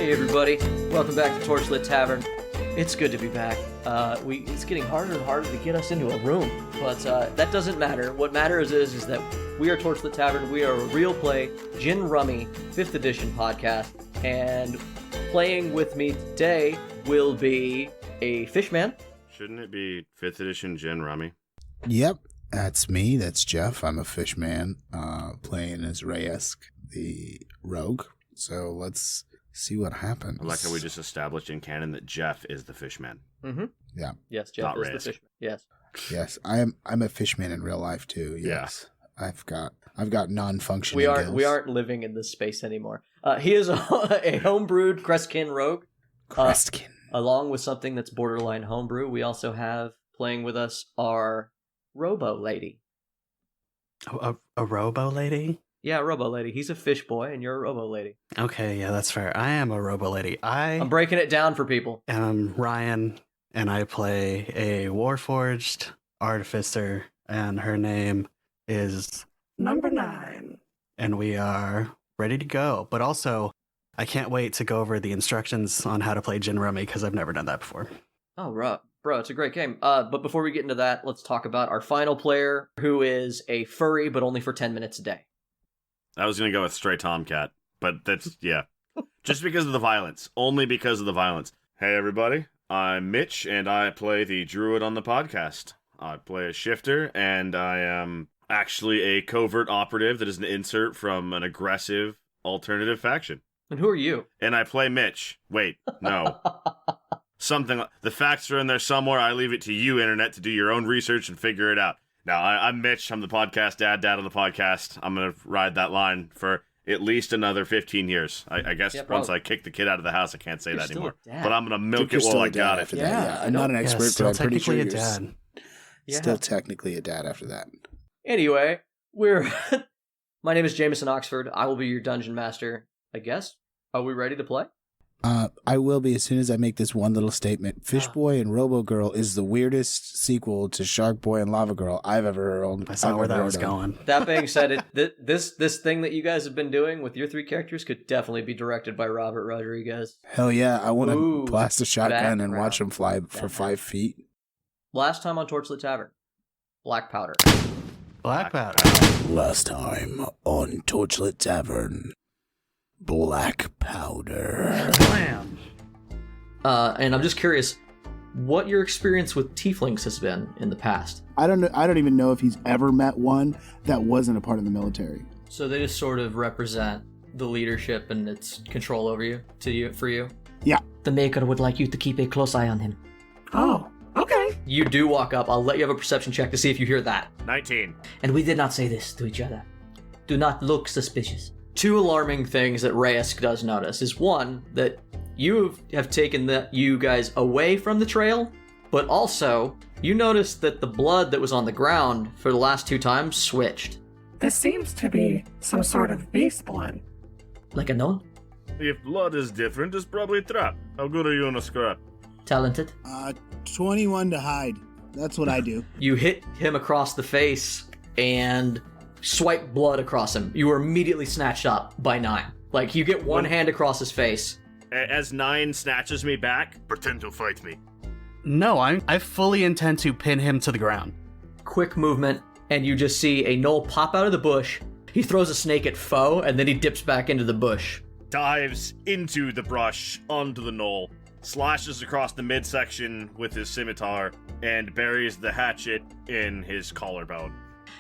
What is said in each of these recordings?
Hey everybody, welcome back to Torchlit Tavern. It's good to be back. It's getting harder and harder to get us into a room, but that doesn't matter. What matters is that we are Torchlit Tavern. We are a real play, Gin Rummy, 5th edition podcast, and playing with me today will be a fishman. Shouldn't it be 5th edition Gin Rummy? Yep, that's me. That's Jeff. I'm a fishman, playing as Reyes, the rogue. So let's see what happens. I like how we just established in canon that Jeff is the fishman. Mm-hmm. Yeah. Yes, Jeff is the fishman. Yes. Yes, I'm a fishman in real life too. Yes. Yeah. I've got non-functioning gills. We aren't living in this space anymore. He is a homebrewed Crestkin rogue. Crestkin. Along with something that's borderline homebrew, we also have playing with us our Robo Lady. A Robo Lady? Yeah, Robo Lady. He's a fish boy, and you're a Robo Lady. Okay, yeah, that's fair. I am a Robo Lady. I'm breaking it down for people. I'm Ryan, and I play a Warforged artificer, and her name is Number 9. And we are ready to go. But also, I can't wait to go over the instructions on how to play Gin Rummy, because I've never done that before. Oh, bro, it's a great game. But before we get into that, let's talk about our final player, who is a furry, but only for 10 minutes a day. I was going to go with Stray Tomcat, but that's, yeah. Just because of the violence. Only because of the violence. Hey, everybody. I'm Mitch, and I play the druid on the podcast. I play a shifter, and I am actually a covert operative that is an insert from an aggressive alternative faction. And who are you? And I play Mitch. Wait, no. The facts are in there somewhere. I leave it to you, Internet, to do your own research and figure it out. Now, I'm Mitch. I'm the podcast dad on the podcast. I'm going to ride that line for at least another 15 years. I guess once I kick the kid out of the house, I can't say that anymore. But I'm going to milk it while I got it. Yeah, I'm not an expert, but I'm pretty sure you're you're dad. Still technically a dad after that. Anyway, my name is Jameson Oxford. I will be your dungeon master, I guess. Are we ready to play? I will be as soon as I make this one little statement. Fish Boy and Robo Girl is the weirdest sequel to Shark Boy and Lava Girl I've ever heard. I saw where that was going. That being said, this thing that you guys have been doing with your 3 characters could definitely be directed by Robert Rodriguez. Hell yeah, I want to blast a shotgun and watch them fly for 5 feet. Last time on Torchlit Tavern, Blackpowder. Blackpowder. Last time on Torchlit Tavern, Blackpowder. Blam. And I'm just curious what your experience with tieflings has been in the past. I don't even know if he's ever met one that wasn't a part of the military. So they just sort of represent the leadership and its control over for you? Yeah. The Maker would like you to keep a close eye on him. Oh, okay. You do walk up. I'll let you have a perception check to see if you hear that. 19. And we did not say this to each other. Do not look suspicious. 2 alarming things that Reyes does notice is, one, that you have taken you guys away from the trail, but also you notice that the blood that was on the ground for the last 2 times switched. This seems to be some sort of beast blood. Like a Gnoll? If blood is different, it's probably a trap. How good are you on a scrap? Talented? 21 to hide. That's what I do. You hit him across the face and swipe blood across him. You were immediately snatched up by 9. Like, you get one hand across his face. As 9 snatches me back, pretend to fight me. No, I fully intend to pin him to the ground. Quick movement, and you just see a Gnoll pop out of the bush. He throws a snake at foe, and then he dips back into the bush. Dives into the brush, onto the Gnoll, slashes across the midsection with his scimitar, and buries the hatchet in his collarbone.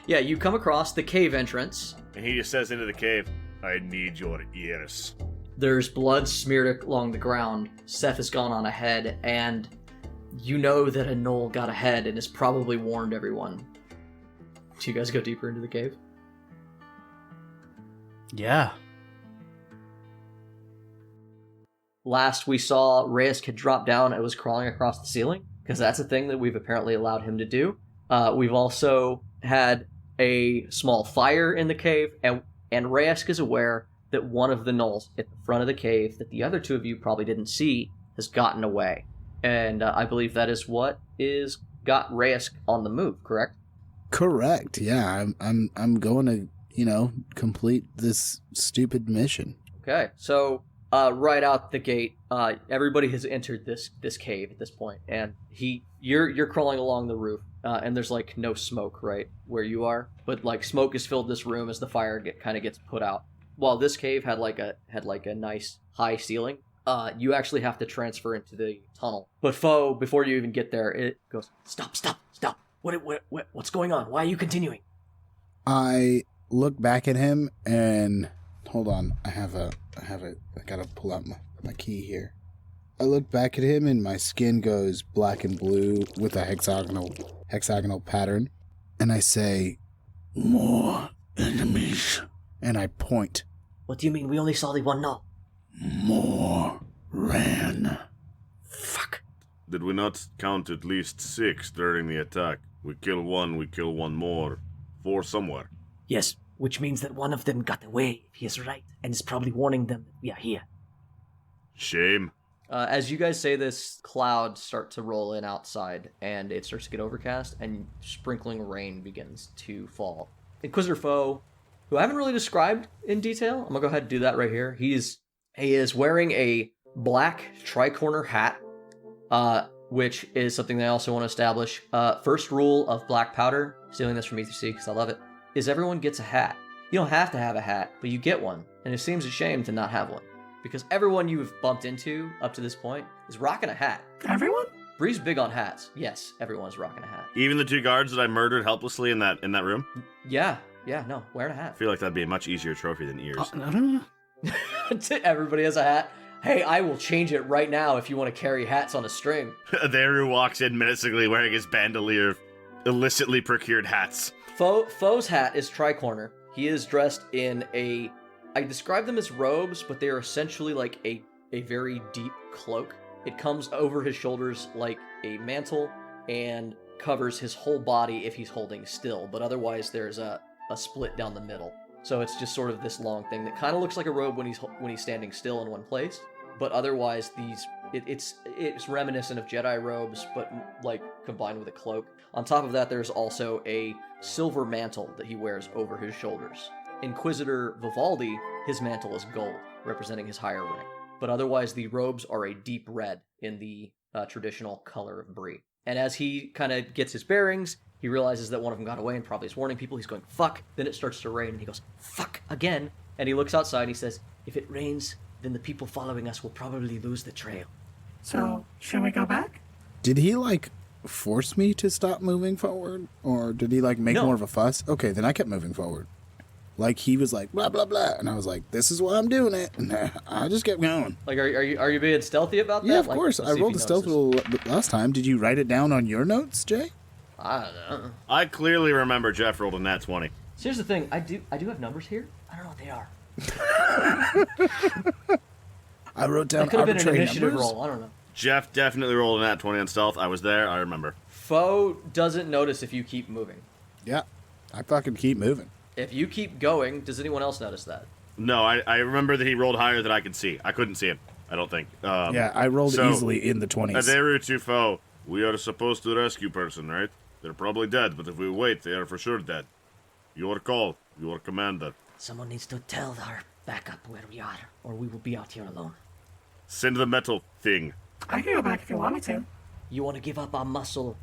Yeah, you come across the cave entrance. And he just says into the cave, I need your ears. There's blood smeared along the ground. Seth has gone on ahead, and you know that a Gnoll got ahead and has probably warned everyone. Do you guys go deeper into the cave? Yeah. Last we saw, Reyes had dropped down and was crawling across the ceiling, because that's a thing that we've apparently allowed him to do. We've also had a small fire in the cave, and Reyes is aware that one of the Gnolls at the front of the cave, that the other 2 of you probably didn't see, has gotten away. And I believe that is what is got Reyes on the move, correct? Correct. Yeah, I'm going to, complete this stupid mission. Okay, so right out the gate, everybody has entered this cave at this point, and you're crawling along the roof, and there's like no smoke right where you are, but like smoke has filled this room as the fire kind of gets put out. While this cave had like a nice high ceiling, you actually have to transfer into the tunnel. But Foe, before you even get there, it goes, stop! What's going on? Why are you continuing? I look back at him and hold on. I gotta pull out my key here. I look back at him and my skin goes black and blue with a hexagonal pattern, and I say, "More enemies." And I point. What do you mean? We only saw the one Gnoll. More ran. Fuck. Did we not count at least 6 during the attack? We kill one more. 4 somewhere. Yes, which means that one of them got away, if he is right, and is probably warning them that we are here. Shame. As you guys say this, clouds start to roll in outside, and it starts to get overcast, and sprinkling rain begins to fall. Inquisitor Foe, who I haven't really described in detail, I'm gonna go ahead and do that right here. He is wearing a black tri-corner hat, which is something that I also want to establish. First rule of Blackpowder, stealing this from E3C because I love it, is everyone gets a hat. You don't have to have a hat, but you get one, and it seems a shame to not have one. Because everyone you've bumped into up to this point is rocking a hat. Everyone? Bree's big on hats. Yes, everyone's rocking a hat. Even the 2 guards that I murdered helplessly in that room? Yeah, no, wearing a I hat. feel like that'd be a much easier trophy than ears. I don't know. Everybody has a hat. Hey, I will change it right now if you want to carry hats on a string. Theru walks in menacingly wearing his bandolier of illicitly procured hats. Foe's hat is tri-corner. He is dressed in I describe them as robes, but they are essentially like a very deep cloak. It comes over his shoulders like a mantle and covers his whole body if he's holding still, but otherwise there's a split down the middle. So it's just sort of this long thing that kind of looks like a robe when he's standing still in one place, but otherwise it's reminiscent of Jedi robes, but like combined with a cloak. On top of that, there's also a silver mantle that he wears over his shoulders. Inquisitor Vivaldi, his mantle is gold, representing his higher rank. But otherwise, the robes are a deep red in the traditional color of Bree. And as he kind of gets his bearings, he realizes that one of them got away and probably is warning people. He's going, fuck. Then it starts to rain, and he goes, fuck, again. And he looks outside, and he says, If it rains, then the people following us will probably lose the trail. So, should we go back? Did he, force me to stop moving forward? Or did he, make No. more of a fuss? Okay, then I kept moving forward. He was like, blah, blah, blah. And I was like, this is why I'm doing it. And I just kept going. are you being stealthy about that? Yeah, of course. let's I see if rolled he the stealth notices. roll last time. Did you write it down on your notes, Jay? I don't know. I clearly remember Jeff rolled a nat 20. So here's the thing. I do have numbers here. I don't know what they are. I wrote down That could have been an arbitrary initiative numbers. roll. I don't know. Jeff definitely rolled a nat 20 on stealth. I was there. I remember. Foe doesn't notice if you keep moving. Yeah, I fucking keep moving. If you keep going, does anyone else notice that? No, I remember that he rolled higher than I could see. I couldn't see him. I don't think. Yeah, I rolled so, easily in the 20s. Aderu to foe. We are supposed to rescue person, right? They're probably dead, but if we wait, they are for sure dead. Your call, your commander. Someone needs to tell our backup where we are, or we will be out here alone. Send the metal thing. I can go back if you want me to. You want to give up our muscle?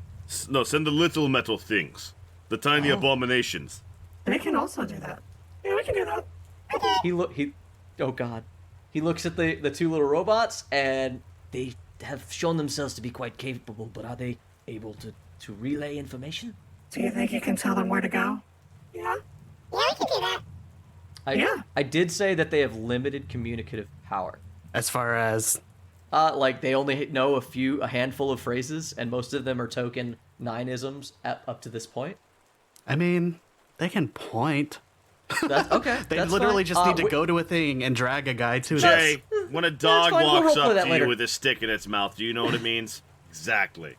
No, send the little metal things. The tiny abominations. They can also do that. Yeah, we can do that. Oh god. He looks at the 2 little robots, and They have shown themselves to be quite capable, but are they able to relay information? Do you think you can tell them where to go? Yeah. I did say that they have limited communicative power. As far as They only know a handful of phrases, and most of them are token 9-isms up to this point. I mean, they can point. That's okay. They that's literally fine. just need to go to a thing and drag a guy to it. Jay, when a dog fine, we'll walks roleplay up that to later. you with a stick in its mouth, do you know what it means? Exactly.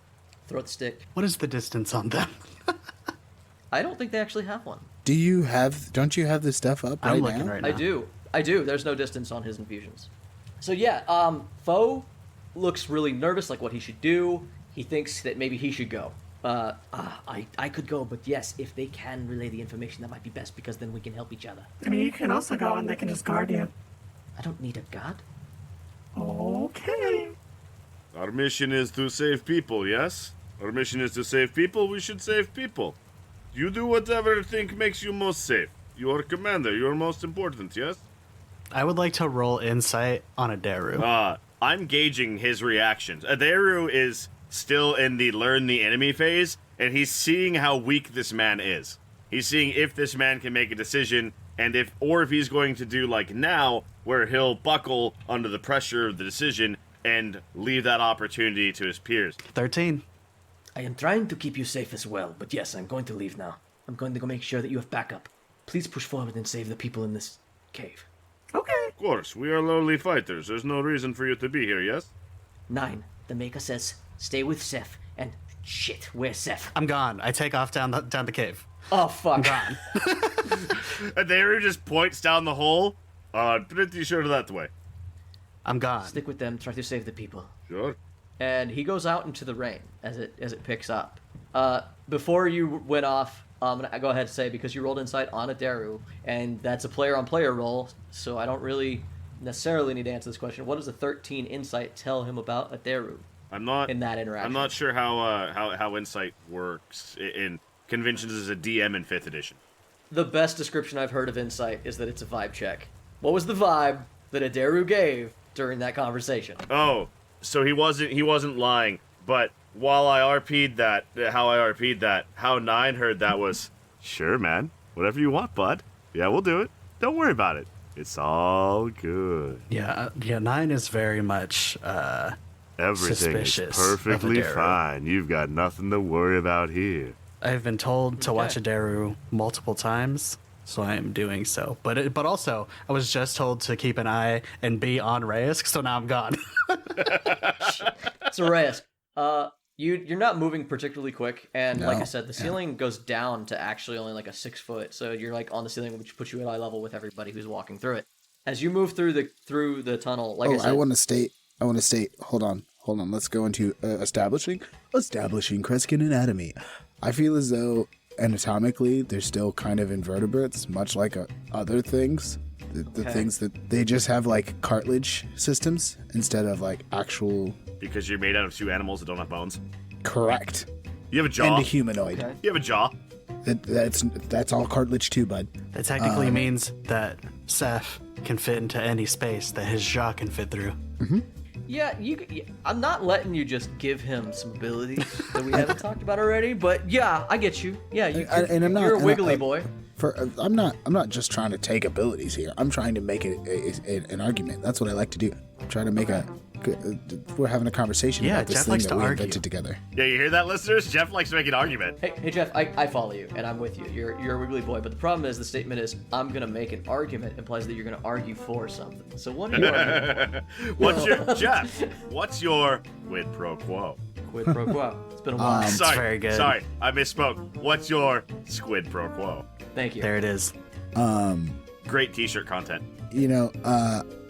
Throw the stick. What is the distance on them? I don't think they actually have one. Don't you have this stuff up I'm right looking now? right now. I do. There's no distance on his infusions. So yeah, Foe looks really nervous, like what he should do. He thinks that maybe he should go. I could go, but yes, if they can relay the information, that might be best, because then we can help each other. I mean, you can also go and they can just guard you. I don't need a guard. Okay. Our mission is to save people, yes? Our mission is to save people, we should save people. You do whatever you think makes you most safe. You are commander, you are most important, yes? I would like to roll insight on Adaru. I'm gauging his reactions. Adaru is still in the learn the enemy phase, and he's seeing how weak this man is. He's seeing if this man can make a decision, and if he's going to do like now, where he'll buckle under the pressure of the decision and leave that opportunity to his peers. 13. I am trying to keep you safe as well, but yes, I'm going to leave now. I'm going to go make sure that you have backup. Please push forward and save the people in this cave. Okay. Of course, we are lowly fighters. There's no reason for you to be here, yes? 9. The Maker says, stay with Seth, and shit, where's Seth? I'm gone. I take off down the cave. Oh, fuck. I'm gone. Adaru just points down the hole. Pretty sure that way. I'm gone. Stick with them, try to save the people. Sure. And he goes out into the rain as it picks up. Before you went off, I'm gonna go ahead and say, because you rolled insight on Adaru, and that's a player-on-player roll, so I don't really necessarily need to answer this question. What does a 13 insight tell him about Adaru I'm not in that interaction? I'm not sure how insight works in conventions as a DM in 5th edition. The best description I've heard of insight is that it's a vibe check. What was the vibe that Adaru gave during that conversation? Oh, so he wasn't lying, but while I RP'd that, how 9 heard that was, sure, man, whatever you want, bud. Yeah, we'll do it. Don't worry about it. It's all good. Yeah, 9 is very much Everything is suspicious perfectly of Adaru. fine. You've got nothing to worry about here. I've been told to watch Okay. Adaru multiple times, so I am doing so. But also, I was just told to keep an eye and be on Reyes, so now I'm gone. So Reyes, you're not moving particularly quick, and like No, I said, the ceiling goes down to actually only like a 6 foot. So you're like on the ceiling, which puts you at eye level with everybody who's walking through it. As you move through the tunnel, like I said, I want to state. Hold on. Let's go into establishing Kreskin anatomy. I feel as though anatomically they're still kind of invertebrates, much like other things. The Okay. things that they just have like cartilage systems instead of like actual. Because you're made out of 2 animals that don't have bones. Correct. You have a jaw. And a humanoid. Okay. You have a jaw. That's all cartilage too, bud. That technically means that Seth can fit into any space that his jaw can fit through. Yeah, I'm not letting you just give him some abilities that we haven't talked about already, but yeah, I get you. Yeah, And I'm not- you're a and wiggly I- boy. I'm not just trying to take abilities here. I'm trying to make an argument. That's what I like to do. I'm trying to make we're having a conversation Yeah, about this Jeff thing likes that to we argue. invented together. Yeah, you hear that, listeners? Jeff likes to make an argument. Hey Jeff, I follow you, and I'm with you. You're a wiggly boy, but the problem is the statement is, I'm gonna make an argument implies that you're gonna argue for something. So what are you arguing? What's your quid pro quo? Quid pro quo. It's been a while. Sorry, very good. Sorry, I misspoke. What's your squid pro quo? Thank you. There it is. Great t-shirt content.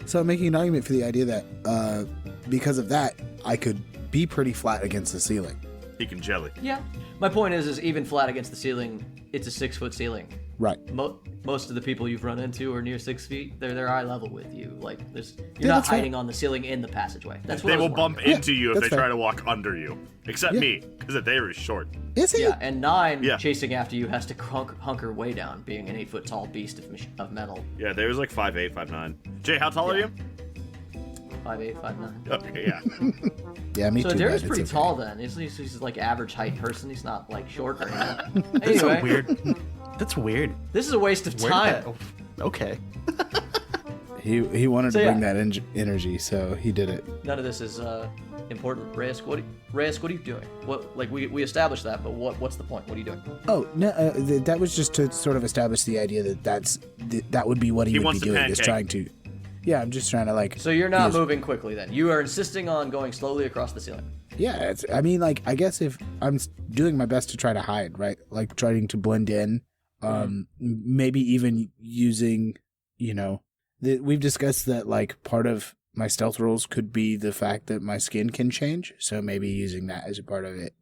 So I'm making an argument for the idea that because of that, I could be pretty flat against the ceiling. He can jelly. Yeah. My point is even flat against the ceiling, it's a 6 foot ceiling. Right. Most of the people you've run into are near 6 feet. They're eye level with you. Like you're Yeah, not that's fair. hiding on the ceiling in the passageway. That's what They I was will bump wondering. into you if that's they fair. try to walk under you. Except Yeah. me, because they are short. Is he? Yeah, and 9 Yeah. chasing after you has to hunker way down, being an 8 foot tall beast of metal. Yeah, there's like 5'8", 5'9". Jay, how tall are you? 5'8", 5'9". Okay, yeah. Yeah, me So too. Darius bud. pretty It's tall then. He's like average height person. He's not like short or anything. That's Anyway, so weird. That's weird. this is a waste of Where time. did that- Okay. He wanted So, to bring yeah. that energy, so he did it. None of this is important. Reyes, what are you doing? What we established that, but what's the point? What are you doing? Oh no, that was just to sort of establish the idea that that would be what he would be wants the doing. Is pancake. trying to. Yeah, I'm just trying to like. So you're not use- moving quickly then. You are insisting on going slowly across the ceiling. Yeah, I mean, like, I guess if I'm doing my best to try to hide, right? Like trying to blend in, maybe even using, we've discussed that like part of my stealth rolls could be the fact that my skin can change. So maybe using that as a part of it,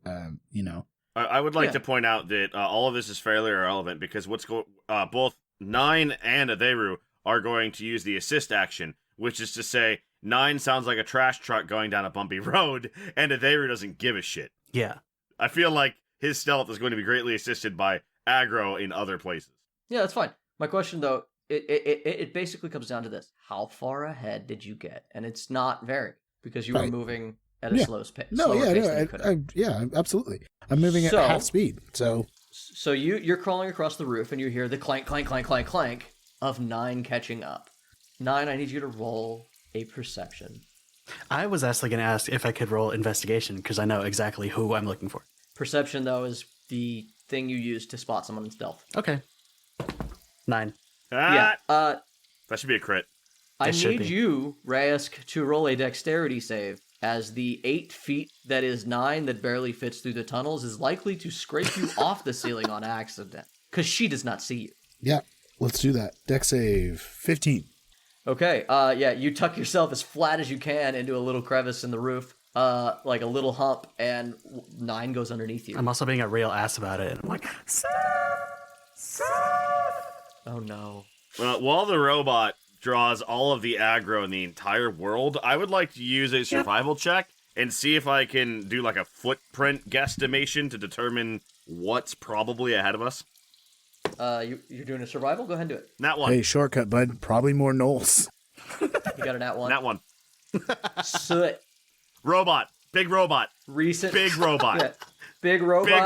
I would like Yeah. to point out that all of this is fairly irrelevant because both 9 and Aderu are going to use the assist action, which is to say 9 sounds like a trash truck going down a bumpy road, and Adair doesn't give a shit. Yeah. I feel like his stealth is going to be greatly assisted by aggro in other places. Yeah, that's fine. My question, though, it basically comes down to this. How far ahead did you get? And it's not very, because you were moving at a slow pace. No, absolutely. I'm moving at half speed, so... So you're crawling across the roof, and you hear the clank, clank, clank, clank, clank of 9 catching up. 9, I need you to roll a perception. I was actually going to ask if I could roll investigation, because I know exactly who I'm looking for. Perception, though, is the thing you use to spot someone in stealth. Okay. 9. That should be a crit. I need you, Rayask, to roll a dexterity save, as the 8 feet that is 9 that barely fits through the tunnels is likely to scrape you off the ceiling on accident, because she does not see you. Yeah, let's do that. Dex save 15. Okay, you tuck yourself as flat as you can into a little crevice in the roof, like a little hump, and 9 goes underneath you. I'm also being a real ass about it. I'm like, Seth! Oh no. Well, while the robot draws all of the aggro in the entire world, I would like to use a survival check and see if I can do like a footprint guesstimation to determine what's probably ahead of us. You're doing a survival? Go ahead and do it. Nat 1. Hey, shortcut, bud. Probably more Gnolls. You got a nat 1. Nat 1. Soot. Robot. Big robot. Recent. Big robot. Yeah. Big robot. Big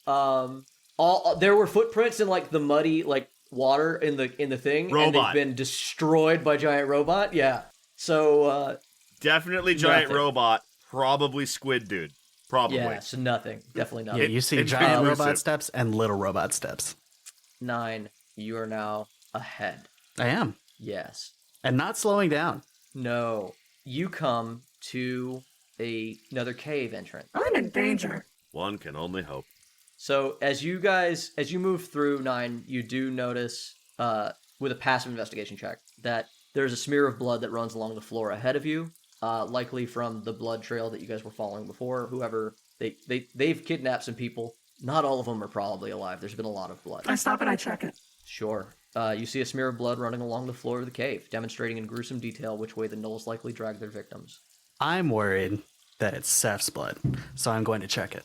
robot. There were footprints in like the muddy like water in the thing, Robot. and they've been destroyed by giant robot. Yeah. So definitely giant nothing. robot. Probably squid dude. Probably. Yeah. So nothing. Definitely nothing. Yeah, you see it's giant elusive. robot steps and little robot steps. 9. You are now ahead. I am. Yes. And not slowing down. No. You come to another cave entrance. I'm in danger. One can only hope. So as you move through 9, you do notice, with a passive investigation check, that there's a smear of blood that runs along the floor ahead of you, likely from the blood trail that you guys were following before. Whoever they've kidnapped some people. Not all of them are probably alive. There's been a lot of blood. I stop and I check it. Sure. You see a smear of blood running along the floor of the cave, demonstrating in gruesome detail which way the Gnolls likely dragged their victims. I'm worried that it's Seth's blood, so I'm going to check it.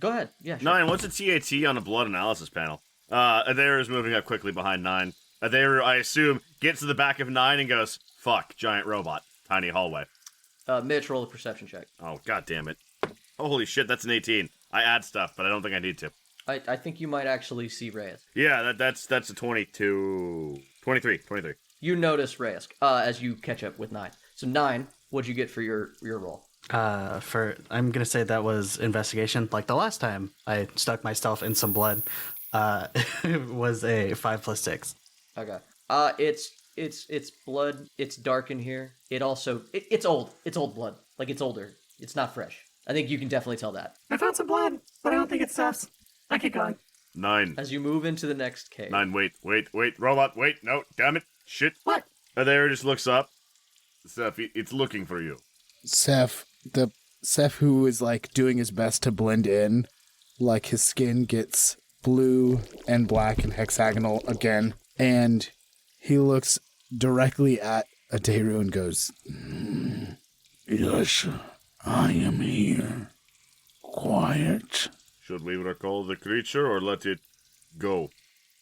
Go ahead. Yeah, sure. 9, what's a TAT on a blood analysis panel? Adair is moving up quickly behind 9. Adair, I assume, gets to the back of 9 and goes, fuck, giant robot, tiny hallway. Mitch, roll a perception check. Oh, god damn it. Holy shit, that's an 18. I add stuff, but I don't think I need to. I think you might actually see Reyes. Yeah, that's a 22... 23. You notice Reyes as you catch up with 9. So 9, what'd you get for your roll? I'm gonna say that was investigation. Like the last time I stuck myself in some blood, it was a 5 + 6. Okay. It's blood. It's dark in here. It also it's old. It's old blood. Like it's older. It's not fresh. I think you can definitely tell that. I found some blood, but I don't think it's Seth's. I keep going. 9. As you move into the next cave. 9, wait, robot, wait, no, damn it, shit. What? Adair just looks up. Seth, it's looking for you. Seth who is like doing his best to blend in, like his skin gets blue and black and hexagonal again, and he looks directly at Adair and goes, "Yes, I am here. Quiet. Should we recall the creature or let it go?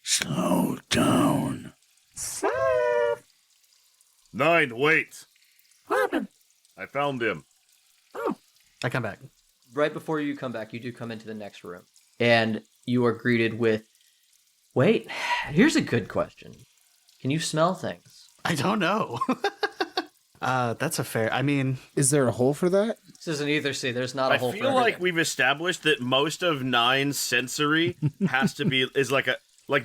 Slow down." Seth! 9, wait. What happened? I found him. Oh, I come back. Right before you come back, you do come into the next room. And you are greeted with, wait, here's a good question. Can you smell things? I don't know. That's a fair. I mean, Is there a hole for that? This isn't either C. There's not a I hole for feel like everything. we've established that most of 9's sensory has to be, is like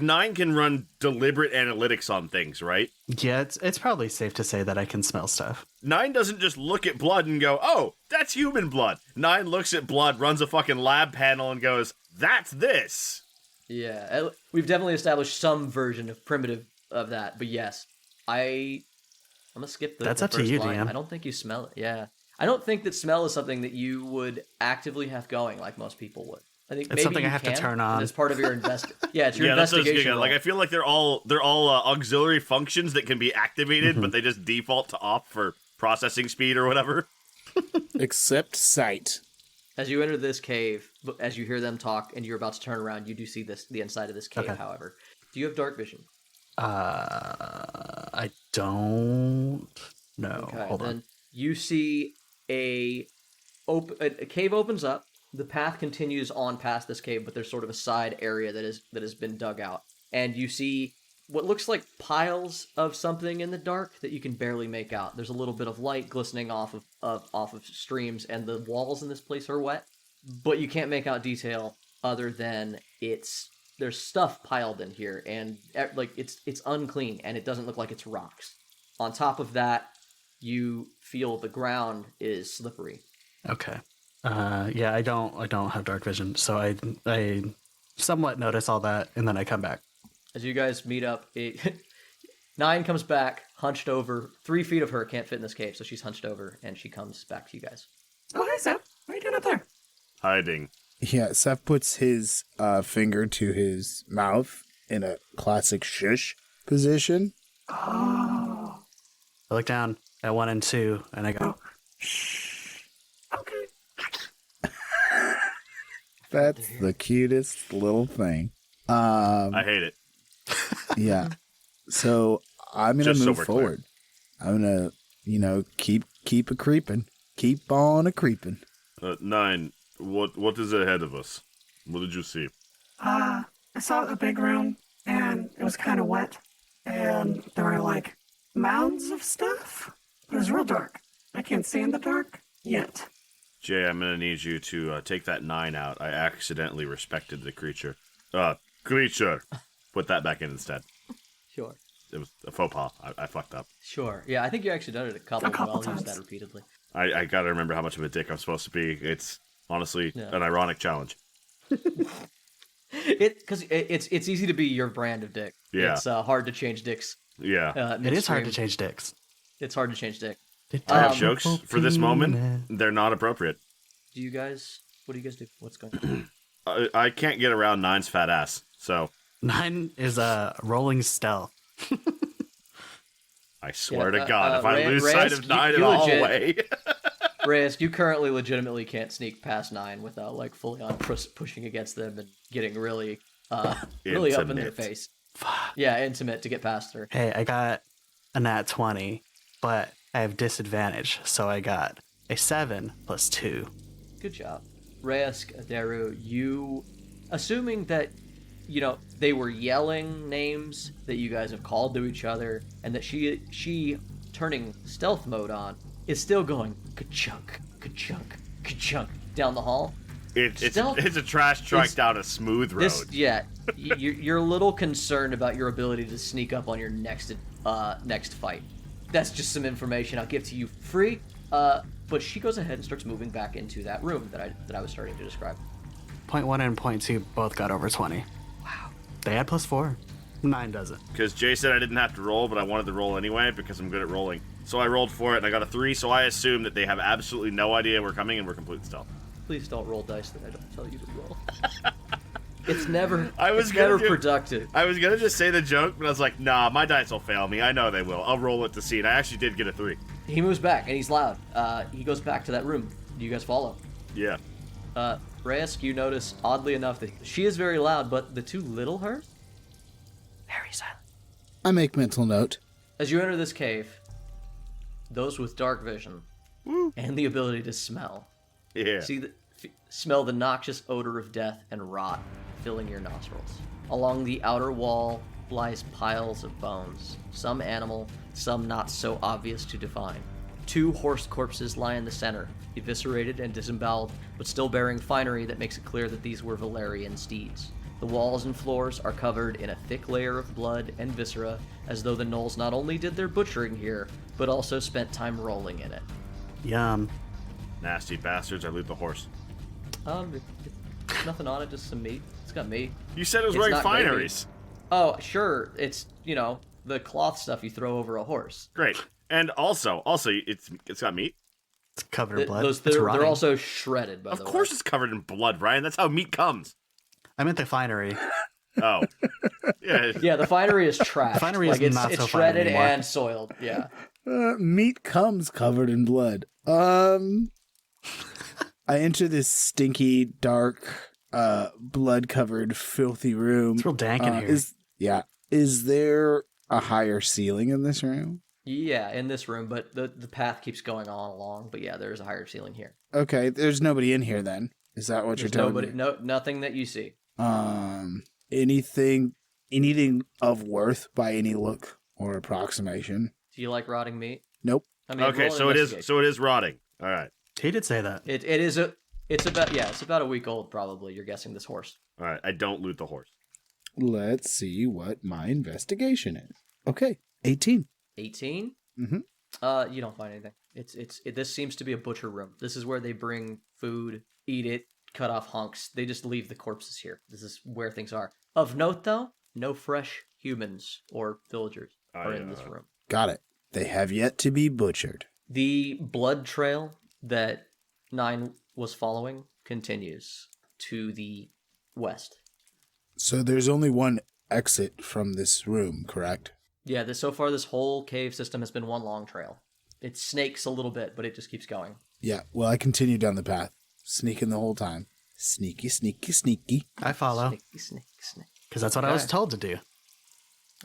9 can run deliberate analytics on things, right? yeah, it's probably safe to say that I can smell stuff. 9 doesn't just look at blood and go, oh, that's human blood. 9 looks at blood, runs a fucking lab panel and goes, that's this. Yeah, we've definitely established some version of primitive of that, but yes, I'm gonna skip the. That's the up to first you, line. DM. I don't think you smell it. Yeah, I don't think that smell is something that you would actively have going like most people would. I think It's maybe something you I have to can, turn but on. as part of your Yeah, it's your Yeah, that's what I was investigation. getting at. Like, I feel like they're all auxiliary functions that can be activated, but they just default to off for processing speed or whatever. Except sight. As you enter this cave, as you hear them talk and you're about to turn around, you do see the inside of this cave, Okay. however. Do you have dark vision? I don't know. Okay, Hold then on. you see a cave opens up. The path continues on past this cave, but there's sort of a side area that has been dug out. And you see what looks like piles of something in the dark that you can barely make out. There's a little bit of light glistening off of streams, and the walls in this place are wet, but you can't make out detail other than there's stuff piled in here, and like it's unclean, and it doesn't look like it's rocks. On top of that, you feel the ground is slippery. Okay. Yeah, I don't have dark vision, so I somewhat notice all that, and then I come back. As you guys meet up, 9 comes back, hunched over. 3 feet of her can't fit in this cave, so she's hunched over, and she comes back to you guys. Oh, hey, Seth. What are you doing up there? Hiding. Yeah, Seth puts his finger to his mouth in a classic shush position. Oh. I look down at 1 and 2, and I go, Okay. That's the cutest little thing. I hate it. Yeah. So I'm gonna Just so move we're clear. forward. I'm gonna, keep a creeping. Keep on a creeping. 9. What is ahead of us? What did you see? I saw a big room, and it was kind of wet, and there were, like, mounds of stuff. It was real dark. I can't see in the dark yet. Jay, I'm gonna need you to take that 9 out. I accidentally respected the creature. Creature. Put that back in instead. Sure. It was a faux pas. I fucked up. Sure. Yeah, I think you actually done it a couple A couple I'll use times. that repeatedly. I gotta remember how much of a dick I'm supposed to be. It's honestly Yeah. an ironic challenge. Because it's easy to be your brand of dick. Yeah. It's hard to change dicks. Yeah. it is hard to midstream. change dicks. It's hard to change dick. I have Um, jokes for this moment. They're not appropriate. Do you guys... What do you guys do? What's going on? I can't get around 9's fat ass, so 9 is a rolling stealth. I swear Yeah, to God, if I Reyes, lose sight of 9 in you the legit- hallway. Reyes, you currently legitimately can't sneak past 9 without like fully on pushing against them and getting really really up in their Intimate. face. Yeah, intimate to get past her. Hey, I got a nat 20, but I have disadvantage, so I got a 7 plus 2. Good job. Reyes, Daru, you, assuming that, they were yelling names that you guys have called to each other, and that she turning stealth mode on, is still going ka-chunk, ka-chunk, ka-chunk down the hall. It's Stealth a trash truck is- down a smooth road. You're a little concerned about your ability to sneak up on your next fight. That's just some information I'll give to you free. But she goes ahead and starts moving back into that room that I was starting to describe. Point 1 and point 2 both got over 20. Wow. They had plus 4. 9 doesn't. Because Jay said I didn't have to roll, but I wanted to roll anyway because I'm good at rolling. So I rolled for it and I got a 3, so I assume that they have absolutely no idea we're coming and we're complete stealth. Please don't roll dice that I don't tell you to roll. It's never was it's gonna never do- productive. I was gonna just say the joke, but I was like, nah, my dice will fail me. I know they will. I'll roll it to see. And I actually did get a 3. He moves back and he's loud. He goes back to that room. Do you guys follow? Yeah. Reyes, you notice, oddly enough, that she is very loud, but the two little her, very silent. I make mental note. As you enter this cave, those with dark vision and the ability to smell, Yeah. smell the noxious odor of death and rot filling your nostrils. Along the outer wall lies piles of bones, some animal, some not so obvious to define. 2 horse corpses lie in the center, eviscerated and disemboweled, but still bearing finery that makes it clear that these were Valerian steeds. The walls and floors are covered in a thick layer of blood and viscera, as though the Gnolls not only did their butchering here, but also spent time rolling in it. Yum. Nasty bastards. I loot the horse. Nothing on it, just some meat. It's got meat. You said it was It's wearing not gravy. fineries. Oh, sure. It's, the cloth stuff you throw over a horse. Great. And also, it's got meat. It's covered in blood. Those, It's they're rotting. also shredded, by Of the way. course it's covered in blood, Ryan. That's how meat comes. I meant the finery. Oh. Yeah. Yeah, the finery is trash. The finery is it's not it's so fine shredded anymore. and soiled. Yeah. Meat comes covered in blood. I enter this stinky, dark, blood-covered, filthy room. It's real dank in here. Is there a higher ceiling in this room? Yeah, in this room, but the path keeps going on along. But yeah, there's a higher ceiling here. Okay, there's nobody in here then. Is that what There's you're telling nobody, me? no, nothing that you see. Anything of worth by any look or approximation? Do you like rotting meat? Nope. I mean, Okay, roll so it investigation. is rotting. All right. He did say that. It's about a week old probably. You're guessing this horse. All right. I don't loot the horse. Let's see what my investigation is. Okay, 18. 18. Mm-hmm. You don't find anything. This seems to be a butcher room. This is where they bring food, eat it, cut off hunks. They just leave the corpses here. This is where things are. Of note, though, no fresh humans or villagers are in this room. Got it. They have yet to be butchered. The blood trail that Nine was following continues to the west. So there's only one exit from this room, correct? Yeah, so far this whole cave system has been one long trail. It snakes a little bit, but it just keeps going. Yeah, well, I continue down the path, sneaking the whole time. Sneaky, sneaky, sneaky. I follow. Snake. Because that's what I was told to do.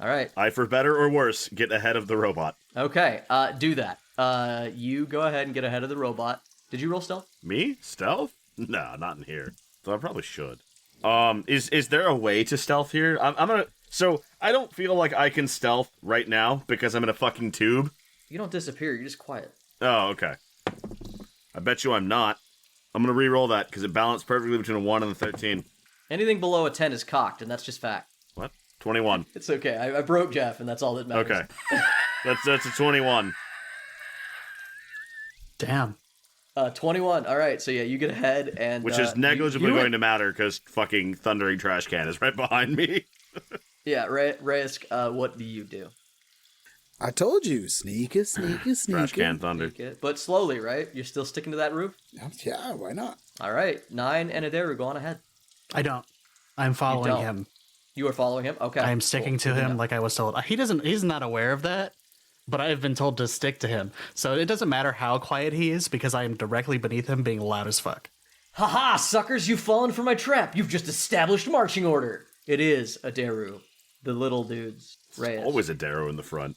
All right. I, for better or worse, get ahead of the robot. Okay, do that. You go ahead and get ahead of the robot. Did you roll stealth? Me? Stealth? No, not in here. Though I probably should. Is there a way to stealth here? I'm gonna... So, I don't feel like I can stealth right now because I'm in a fucking tube. You don't disappear, you're just quiet. Oh, okay. I bet you I'm not. I'm gonna re-roll that because it balanced perfectly between a 1 and a 13. Anything below a 10 is cocked, and that's just fact. What? 21. It's okay. I broke Jeff, and that's all that matters. Okay. That's a 21. Damn. 21. All right, so yeah, you get ahead, and... Which is negligibly going to matter because fucking Thundering Trash Can is right behind me. Yeah, Reyes, what do you do? I told you, sneaky, sneaky, sneaky. Trash Can Thunder. But slowly, right? You're still sticking to that roof? Yeah, why not? All right, 9 and Adaru, go on ahead. I don't. I'm following don't. him. You are following him? Okay. I'm sticking to him like I was told. He's not aware of that, but I've been told to stick to him. So it doesn't matter how quiet he is because I am directly beneath him being loud as fuck. Ha-ha, suckers, you've fallen for my trap. You've just established marching order. It is Adaru, the little dude's Reyes. Always a Darrow in the front.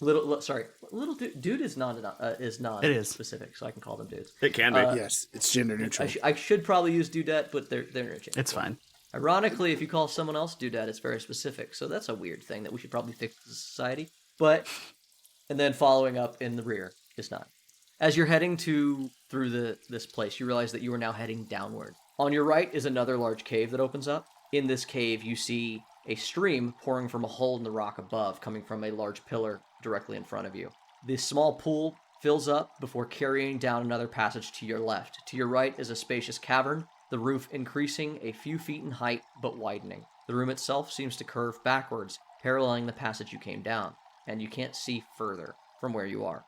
Little dude is non It is specific, so I can call them dudes. It can be. Yes, it's gender neutral. I should probably use dudette, but they're interchangeable. It's fine. Ironically, if you call someone else dudette, it's very specific, so that's a weird thing that we should probably fix as a society. But, and then following up in the rear is not. As you're heading through this place, you realize that you are now heading downward. On your right is another large cave that opens up. In this cave, you see a stream pouring from a hole in the rock above, coming from a large pillar directly in front of you. This small pool fills up before carrying down another passage to your left. To your right is a spacious cavern, the roof increasing a few feet in height but widening. The room itself seems to curve backwards, paralleling the passage you came down, and you can't see further from where you are.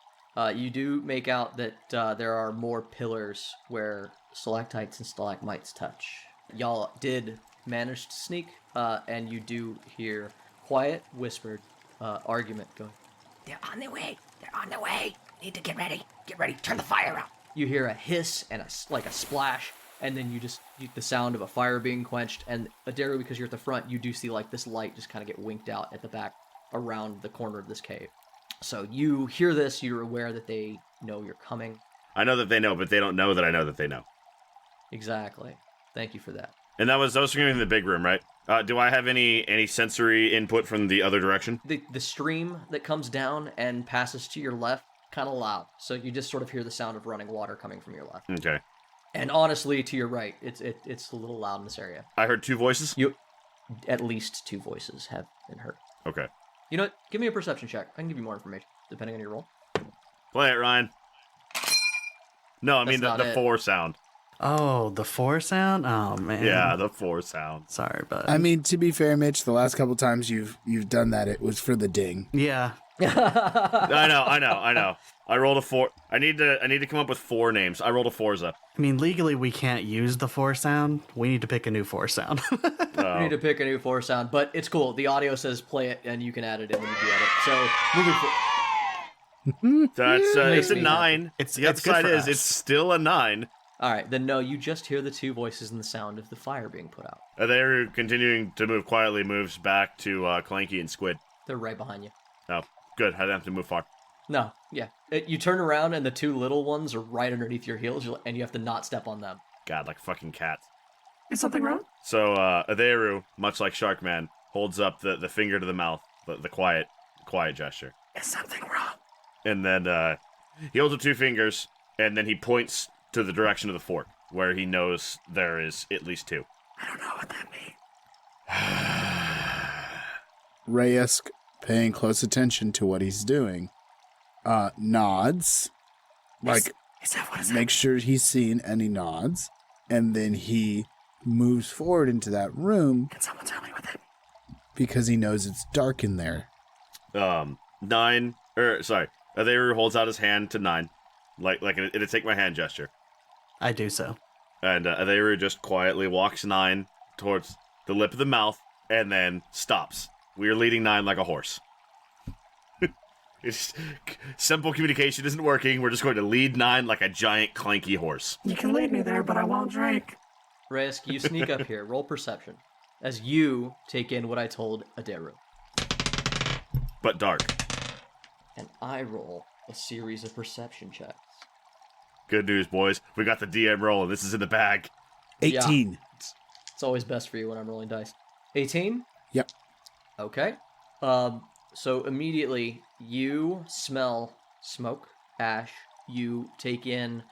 You do make out that there are more pillars where stalactites and stalagmites touch. Y'all did manage to sneak, and you do hear quiet, whispered argument going. They're on their way. They're on their way. Need to get ready. Get ready. Turn the fire out. You hear a hiss and a splash, and then the sound of a fire being quenched. And Adaru, because you're at the front, you do see like this light just kind of get winked out at the back around the corner of this cave. So you hear this. You're aware that they know you're coming. I know that they know, but they don't know that I know that they know. Exactly. Thank you for that. And that was screaming in the big room, right? Do I have any sensory input from the other direction? The stream that comes down and passes to your left, kind of loud. So you just sort of hear the sound of running water coming from your left. Okay. And honestly, to your right, it's a little loud in this area. I heard 2 voices? At least 2 voices have been heard. Okay. You know what? Give me a perception check. I can give you more information, depending on your roll. Play it, Ryan. No, I mean That's the not it. 4 sound. Oh, the 4 sound? Oh, man. Yeah, the 4 sound. Sorry, but... I mean, to be fair, Mitch, the last couple times you've done that, it was for the ding. Yeah. I know. I rolled a 4. I need to come up with 4 names. I rolled a Forza. I mean, legally, we can't use the 4 sound. We need to pick a new 4 sound. You need to pick a new 4 sound, but it's cool. The audio says play it, and you can add it in when you do edit. So, That's it's a me 9. It's The good upside for is us. it's still a 9. All right, then no, you just hear the two voices and the sound of the fire being put out. They're continuing to move quietly, moves back to Clanky and Squid. They're right behind you. Oh, good. I didn't have to move far. No, yeah. You turn around and the two little ones are right underneath your heels, and you have to not step on them. God, like fucking cats. Is something wrong? So, Aderu, much like Sharkman, holds up the finger to the mouth, the quiet gesture. Is something wrong? And then he holds up 2 fingers, and then he points to the direction of the fork, where he knows there is at least 2. I don't know what that means. Rayesk, paying close attention to what he's doing, nods, like Is that what is makes sure he's seen, and he nods, and then he moves forward into that room Can someone tell me what that because he knows it's dark in there. 9, Aderu holds out his hand to 9, like it'd take my hand gesture. I do so. And Aderu just quietly walks 9 towards the lip of the mouth, and then stops. We are leading 9 like a horse. It's simple communication isn't working. We're just going to lead 9 like a giant clanky horse. You can lead me there, but I won't drink. Reyes, you sneak up here. Roll perception. As you take in what I told Aderu. But dark. And I roll a series of perception checks. Good news, boys. We got the DM rolling. This is in the bag. 18. It's always best for you when I'm rolling dice. 18? Yep. Okay. So immediately you smell smoke, ash. You take in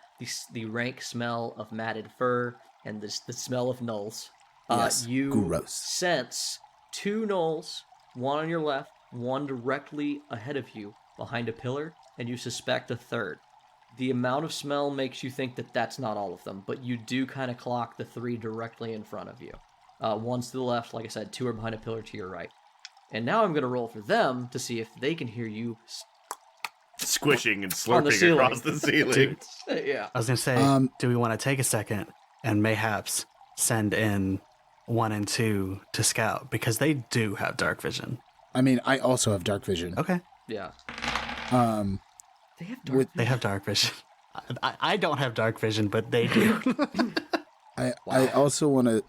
the rank smell of matted fur and the smell of gnolls. Yes, You gross. sense 2 gnolls, one on your left, one directly ahead of you behind a pillar, and you suspect a third. The amount of smell makes you think that that's not all of them, but you do kind of clock the 3 directly in front of you. One's to the left, like I said, 2 are behind a pillar to your right. And now I'm going to roll for them to see if they can hear you Squishing and on the slurping ceiling. across the ceiling. Yeah. I was going to say, do we want to take a second and mayhaps send in 1 and 2 to scout? Because they do have dark vision. I mean, I also have dark vision. Okay. Yeah. They have dark With They have dark vision. I don't have dark vision, but they do. I also want to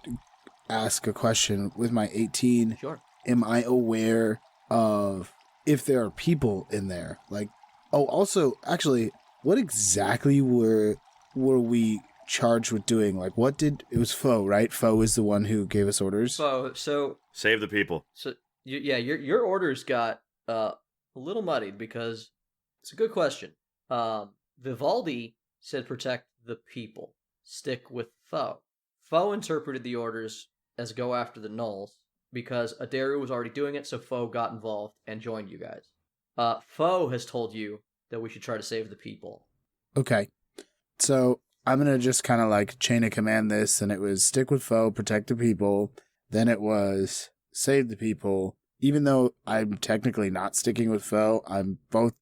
ask a question with my 18. Sure. Am I aware of if there are people in there? Like, oh, also, actually, what exactly were we charged with doing? Like, what did it was Foe, right? Foe is the one who gave us orders. So Save the people. your orders got a little muddied because it's a good question. Vivaldi said protect the people, stick with Foe. Foe interpreted the orders as go after the Gnolls because Aderu was already doing it, so Foe got involved and joined you guys. Foe has told you that we should try to save the people. Okay, so I'm gonna just kind of like chain of command this, and it was stick with Foe, protect the people. Then it was save the people. Even though I'm technically not sticking with Foe, I'm both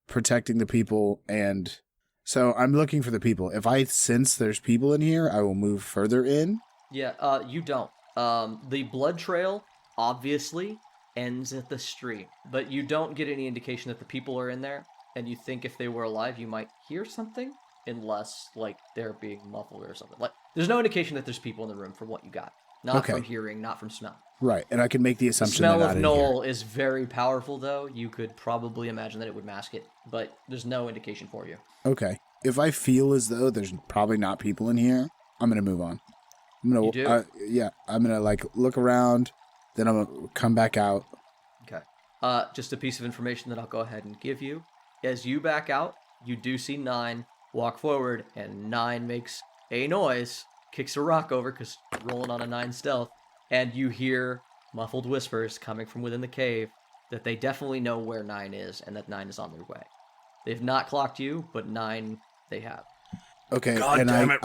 protecting the people, and so I'm looking for the people. If I sense there's people in here, I will move further in. Yeah, you don't. The blood trail obviously ends at the stream, but you don't get any indication that the people are in there, and you think if they were alive, you might hear something, unless, like, they're being muffled or something. Like, there's no indication that there's people in the room from what you got. Not Okay. from hearing, not from smell. Right, and I can make the The assumption smell they're of not in here. Gnoll is very powerful, though. You could probably imagine that it would mask it, but there's no indication for you. Okay. If I feel as though there's probably not people in here, I'm gonna move on. I'm gonna, You do? yeah, I'm gonna like look around, then I'm gonna come back out. Okay. Just a piece of information that I'll go ahead and give you. As you back out, you do see 9 walk forward, and 9 makes a noise, kicks a rock over because rolling on a 9 stealth, and you hear muffled whispers coming from within the cave that they definitely know where 9 is and that 9 is on their way. They've not clocked you, but 9 they have. Okay, God and damn it,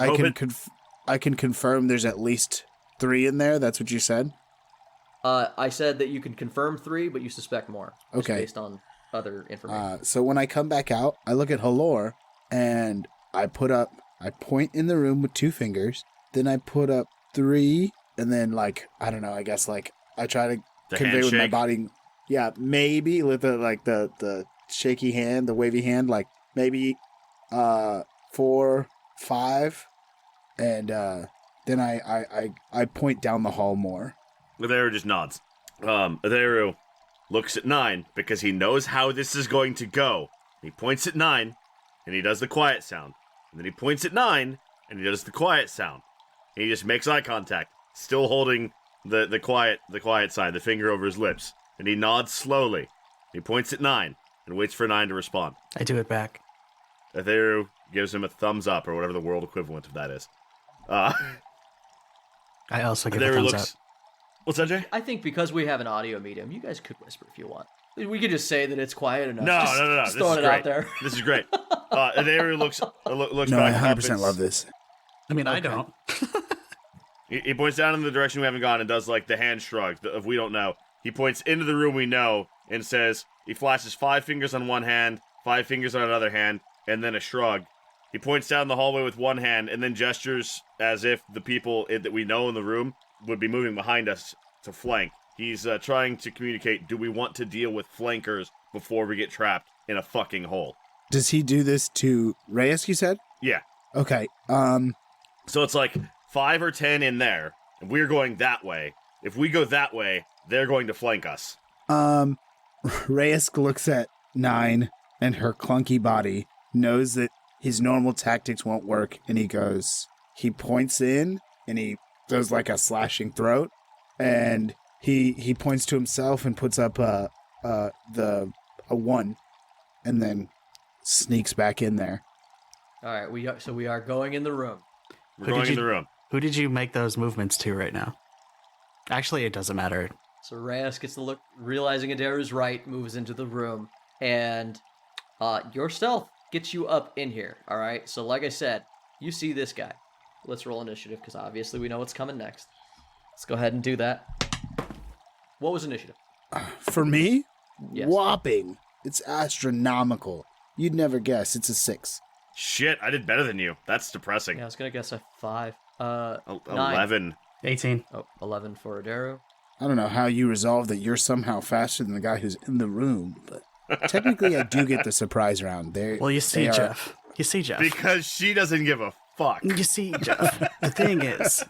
I can confirm there's at least 3 in there. That's what you said. I said that you can confirm 3, but you suspect more. Just Okay. based on other information. So when I come back out, I look at Halor and I point in the room with 2 fingers. Then I put up 3, and then like I don't know. I guess like I try to The convey with my handshake. body. Yeah, maybe with the shaky hand, the wavy hand, like maybe 4, 5, and then I point down the hall more. Atheru just nods. Atheru looks at 9 because he knows how this is going to go. He points at 9, and he does the quiet sound. And then he points at 9, and he does the quiet sound. And he just makes eye contact, still holding the quiet sign, the finger over his lips. And he nods slowly. He points at 9 and waits for 9 to respond. I do it back. Atheru gives him a thumbs up, or whatever the world equivalent of that is. I also give a Atheru thumbs looks... up. What's that, Jay? I think because we have an audio medium, you guys could whisper if you want. We could just say that it's quiet enough. No. Just This throwing is it great. out there. This is great. Atheru looks No, I back 100% up. love this. I mean, I Okay. don't. He points down in the direction we haven't gone and does like the hand shrug of we don't know. He points into the room we know and says, he flashes 5 fingers on one hand, 5 fingers on another hand, and then a shrug. He points down the hallway with one hand and then gestures as if the people that we know in the room would be moving behind us to flank. He's trying to communicate, do we want to deal with flankers before we get trapped in a fucking hole? Does he do this to Reyes, you said? Yeah. Okay. So it's like 5 or 10 in there, and we're going that way. If we go that way, they're going to flank us. Reyes looks at 9 and her clunky body, knows that his normal tactics won't work, and he points in, and he does like a slashing throat, and he points to himself and puts up a 1, and then sneaks back in there. All right, we are going in the room. We're Who going did in you- the room. Who did you make those movements to right now? Actually, it doesn't matter. So Reyes gets the look, realizing Adaru's right, moves into the room, and your stealth gets you up in here. All right. So like I said, you see this guy. Let's roll initiative because obviously we know what's coming next. Let's go ahead and do that. What was initiative? For me, Yes. whopping. It's astronomical. You'd never guess. It's a 6. Shit, I did better than you. That's depressing. Yeah, I was gonna guess a 5. 11. 18. Oh, 11 for Adaru. I don't know how you resolve that you're somehow faster than the guy who's in the room, but technically I do get the surprise round. Well, you see, Jeff. You see, Jeff. Because she doesn't give a fuck. You see, Jeff. The thing is,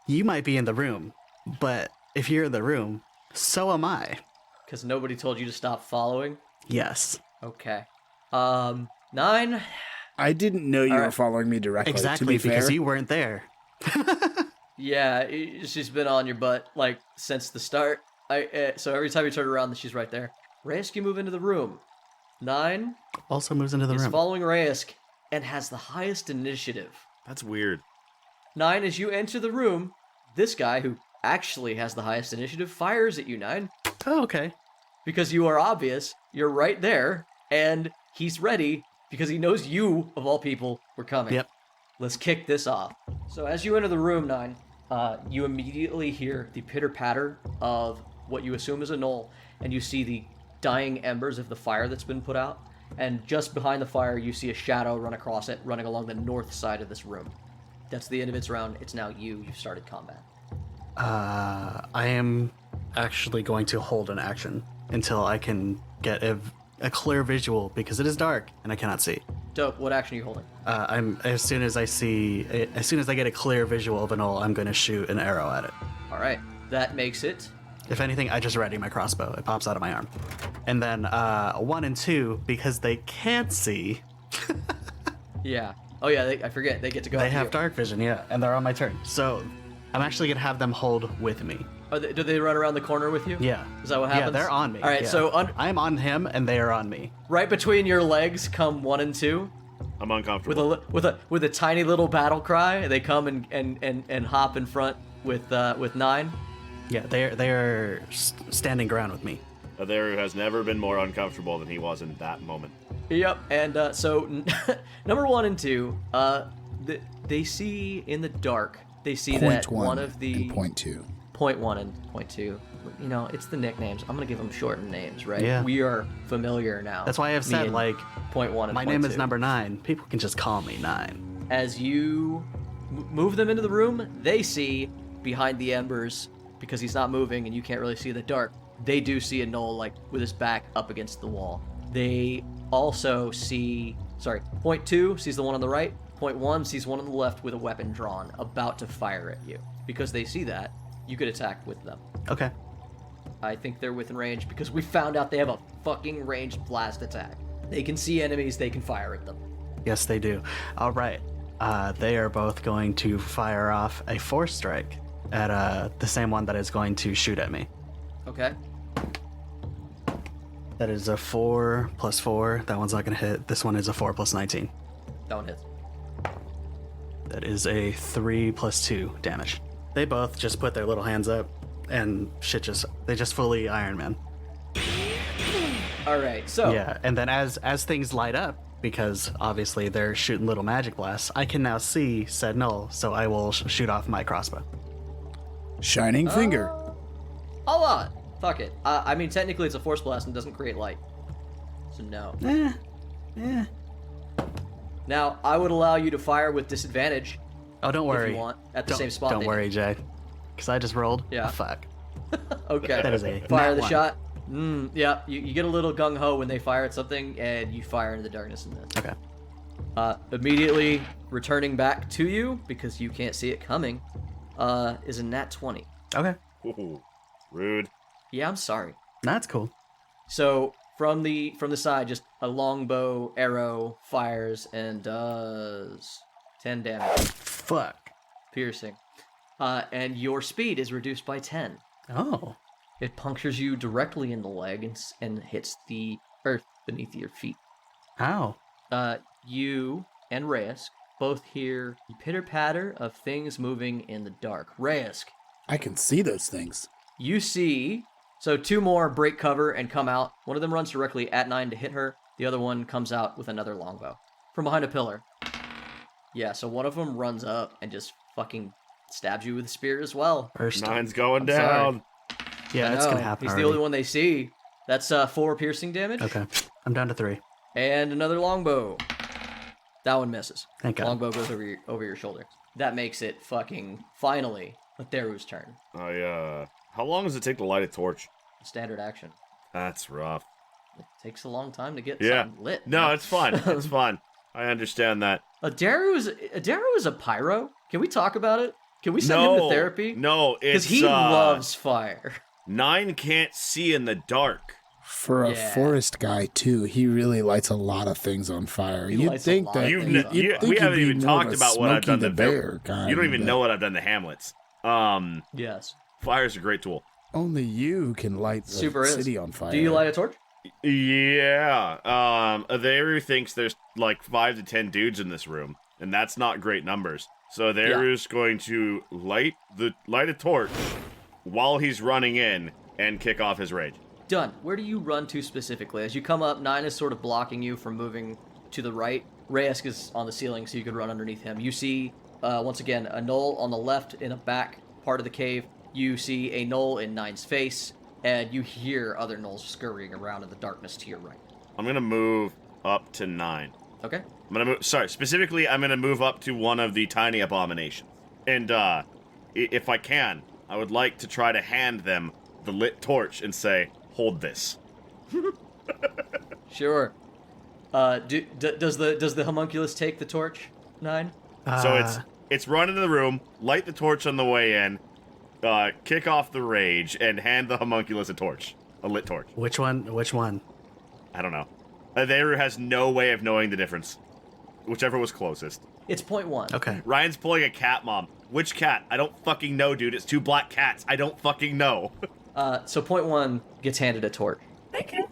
you might be in the room, but if you're in the room, so am I. Because nobody told you to stop following. Yes. Okay. 9. I didn't know you All were right. following me directly. Exactly, to be because fair, you weren't there. Yeah, she's been on your butt like since the start. So every time you turn around, she's right there. Reyes, you move into the room. 9 Also moves into the is room. following Reyes and has the highest initiative. That's weird. 9, as you enter the room, this guy who actually has the highest initiative fires at you, 9, Oh, okay. because you are obvious. You're right there, and he's ready because he knows you, of all people, were coming. Yep. Let's kick this off. So as you enter the room, 9, you immediately hear the pitter-patter of what you assume is a gnoll, and you see the dying embers of the fire that's been put out, and just behind the fire, you see a shadow run across it, running along the north side of this room. That's the end of its round. It's now you. You've started combat. I am actually going to hold an action until I can get a clear visual because it is dark and I cannot see. Dope. What action are you holding? As soon as I get a clear visual of a gnoll, I'm going to shoot an arrow at it. All right. That makes it. If anything, I just ready my crossbow. It pops out of my arm. And then 1 and 2, because they can't see, Yeah. Oh, yeah. I forget. They get to go. they after have you. dark vision, yeah, and they're on my turn. So I'm actually going to have them hold with me. Do they run around the corner with you? Yeah. Is that what happens? Yeah, they're on me. All right. yeah. So I'm on him, and they are on me. right between your legs come 1 and 2 I'm uncomfortable. with a tiny little battle cry. They come and hop in front with 9. Yeah, they are standing ground with me. Atheru has never been more uncomfortable than he was in that moment. Yep. And so number 1 and 2, they see in the dark. They see that Point 1 one of the and point 2. Point 1 and point 2. You know, it's the nicknames. I'm gonna give them shortened names, right? Yeah. We are familiar now. That's why I've Me said, and like, point 1 and my point name 2. is number 9. People can just call me 9. As you move them into the room, they see behind the embers, because he's not moving and you can't really see in the dark, they do see a gnoll, like, with his back up against the wall. They also see, point 2 sees the one on the right, point 1 sees one on the left with a weapon drawn, about to fire at you. Because they see that, you could attack with them. Okay. I think they're within range because we found out they have a fucking ranged blast attack. They can see enemies, they can fire at them. Yes, they do. All right. They are both going to fire off a force strike at the same one that is going to shoot at me. Okay. That is a 4 plus 4. That one's not going to hit. This one is a 4 plus 19. That one hits. That is a 3 plus 2 damage. They both just put their little hands up and they just fully Iron Man. Alright, so... Yeah, and then as things light up, because obviously they're shooting little magic blasts, I can now see said Gnoll, so I will shoot off my crossbow. Shining finger. Hold on. Fuck it. I mean, technically it's a force blast and doesn't create light. So no. Now, I would allow you to fire with disadvantage. Oh, don't worry. If you want, at the same spot. Don't worry, Jay. Because I just rolled. Yeah. Fuck. Okay. That is a fire nat the one. shot. Yeah, you get a little gung-ho when they fire at something, and you fire into the darkness and miss. Okay. Immediately returning back to you, because you can't see it coming, is a nat 20. Okay. Ooh, rude. Yeah, I'm sorry. That's cool. So, from the side, just a longbow arrow fires and does 10 damage. Fuck. Piercing. And your speed is reduced by 10. Oh. It punctures you directly in the leg and hits the earth beneath your feet. How? You and Reyes both hear the pitter-patter of things moving in the dark. Reyes, I can see those things. you see... So 2 more break cover and come out. One of them runs directly at 9 to hit her. The other one comes out with another longbow. From behind a pillar. Yeah, so one of them runs up and just fucking stabs you with a spear as well. First. Mine's going I'm down. Yeah, I that's know. gonna happen. He's already. the only one they see. That's 4 piercing damage. Okay. I'm down to 3. And another longbow. That one misses. Thank God. Longbow goes over your shoulder. That makes it fucking, finally, Theru's turn. How long does it take to light a torch? Standard action. That's rough. It takes a long time to get Yeah. something lit. No, it's fun. It's fun. I understand that. Daru is a pyro. Can we talk about it? Can we send him to therapy? No, Because it's he loves fire. 9 can't see in the dark. For a forest guy, too, he really lights a lot of things on fire. He You'd lights a think lot that of You've things n- up. you, you'd think we he'd haven't be even more of talked a about what I've Smokey done the to Bear kind. You don't even but know what I've done to Hamlets. Fire's a great tool. Only you can light the Super is. city on fire. Do you light a torch? Yeah. Theru thinks there's like 5 to 10 dudes in this room, and that's not great numbers. So Theru's going to light a torch while he's running in and kick off his rage. Done. Where do you run to specifically? As you come up, 9 is sort of blocking you from moving to the right. Reyes is on the ceiling, so you could run underneath him. You see, once again, a Gnoll on the left in a back part of the cave. You see a Gnoll in 9's face, and you hear other Gnolls scurrying around in the darkness to your right. I'm going to move up to 9. Okay. I'm going to move, specifically, I'm going to move up to one of the tiny abominations. And, if I can, I would like to try to hand them the lit torch and say, hold this. Sure. Does the homunculus take the torch, 9? So it's run into the room, light the torch on the way in, kick off the rage, and hand the homunculus a lit torch. Which one? I don't know. Theru has no way of knowing the difference. Whichever was closest. It's point 1. Okay. Ryan's pulling a cat mom. Which cat? I don't fucking know, dude. It's 2 black cats. I don't fucking know. So point 1 gets handed a torch. Thank you.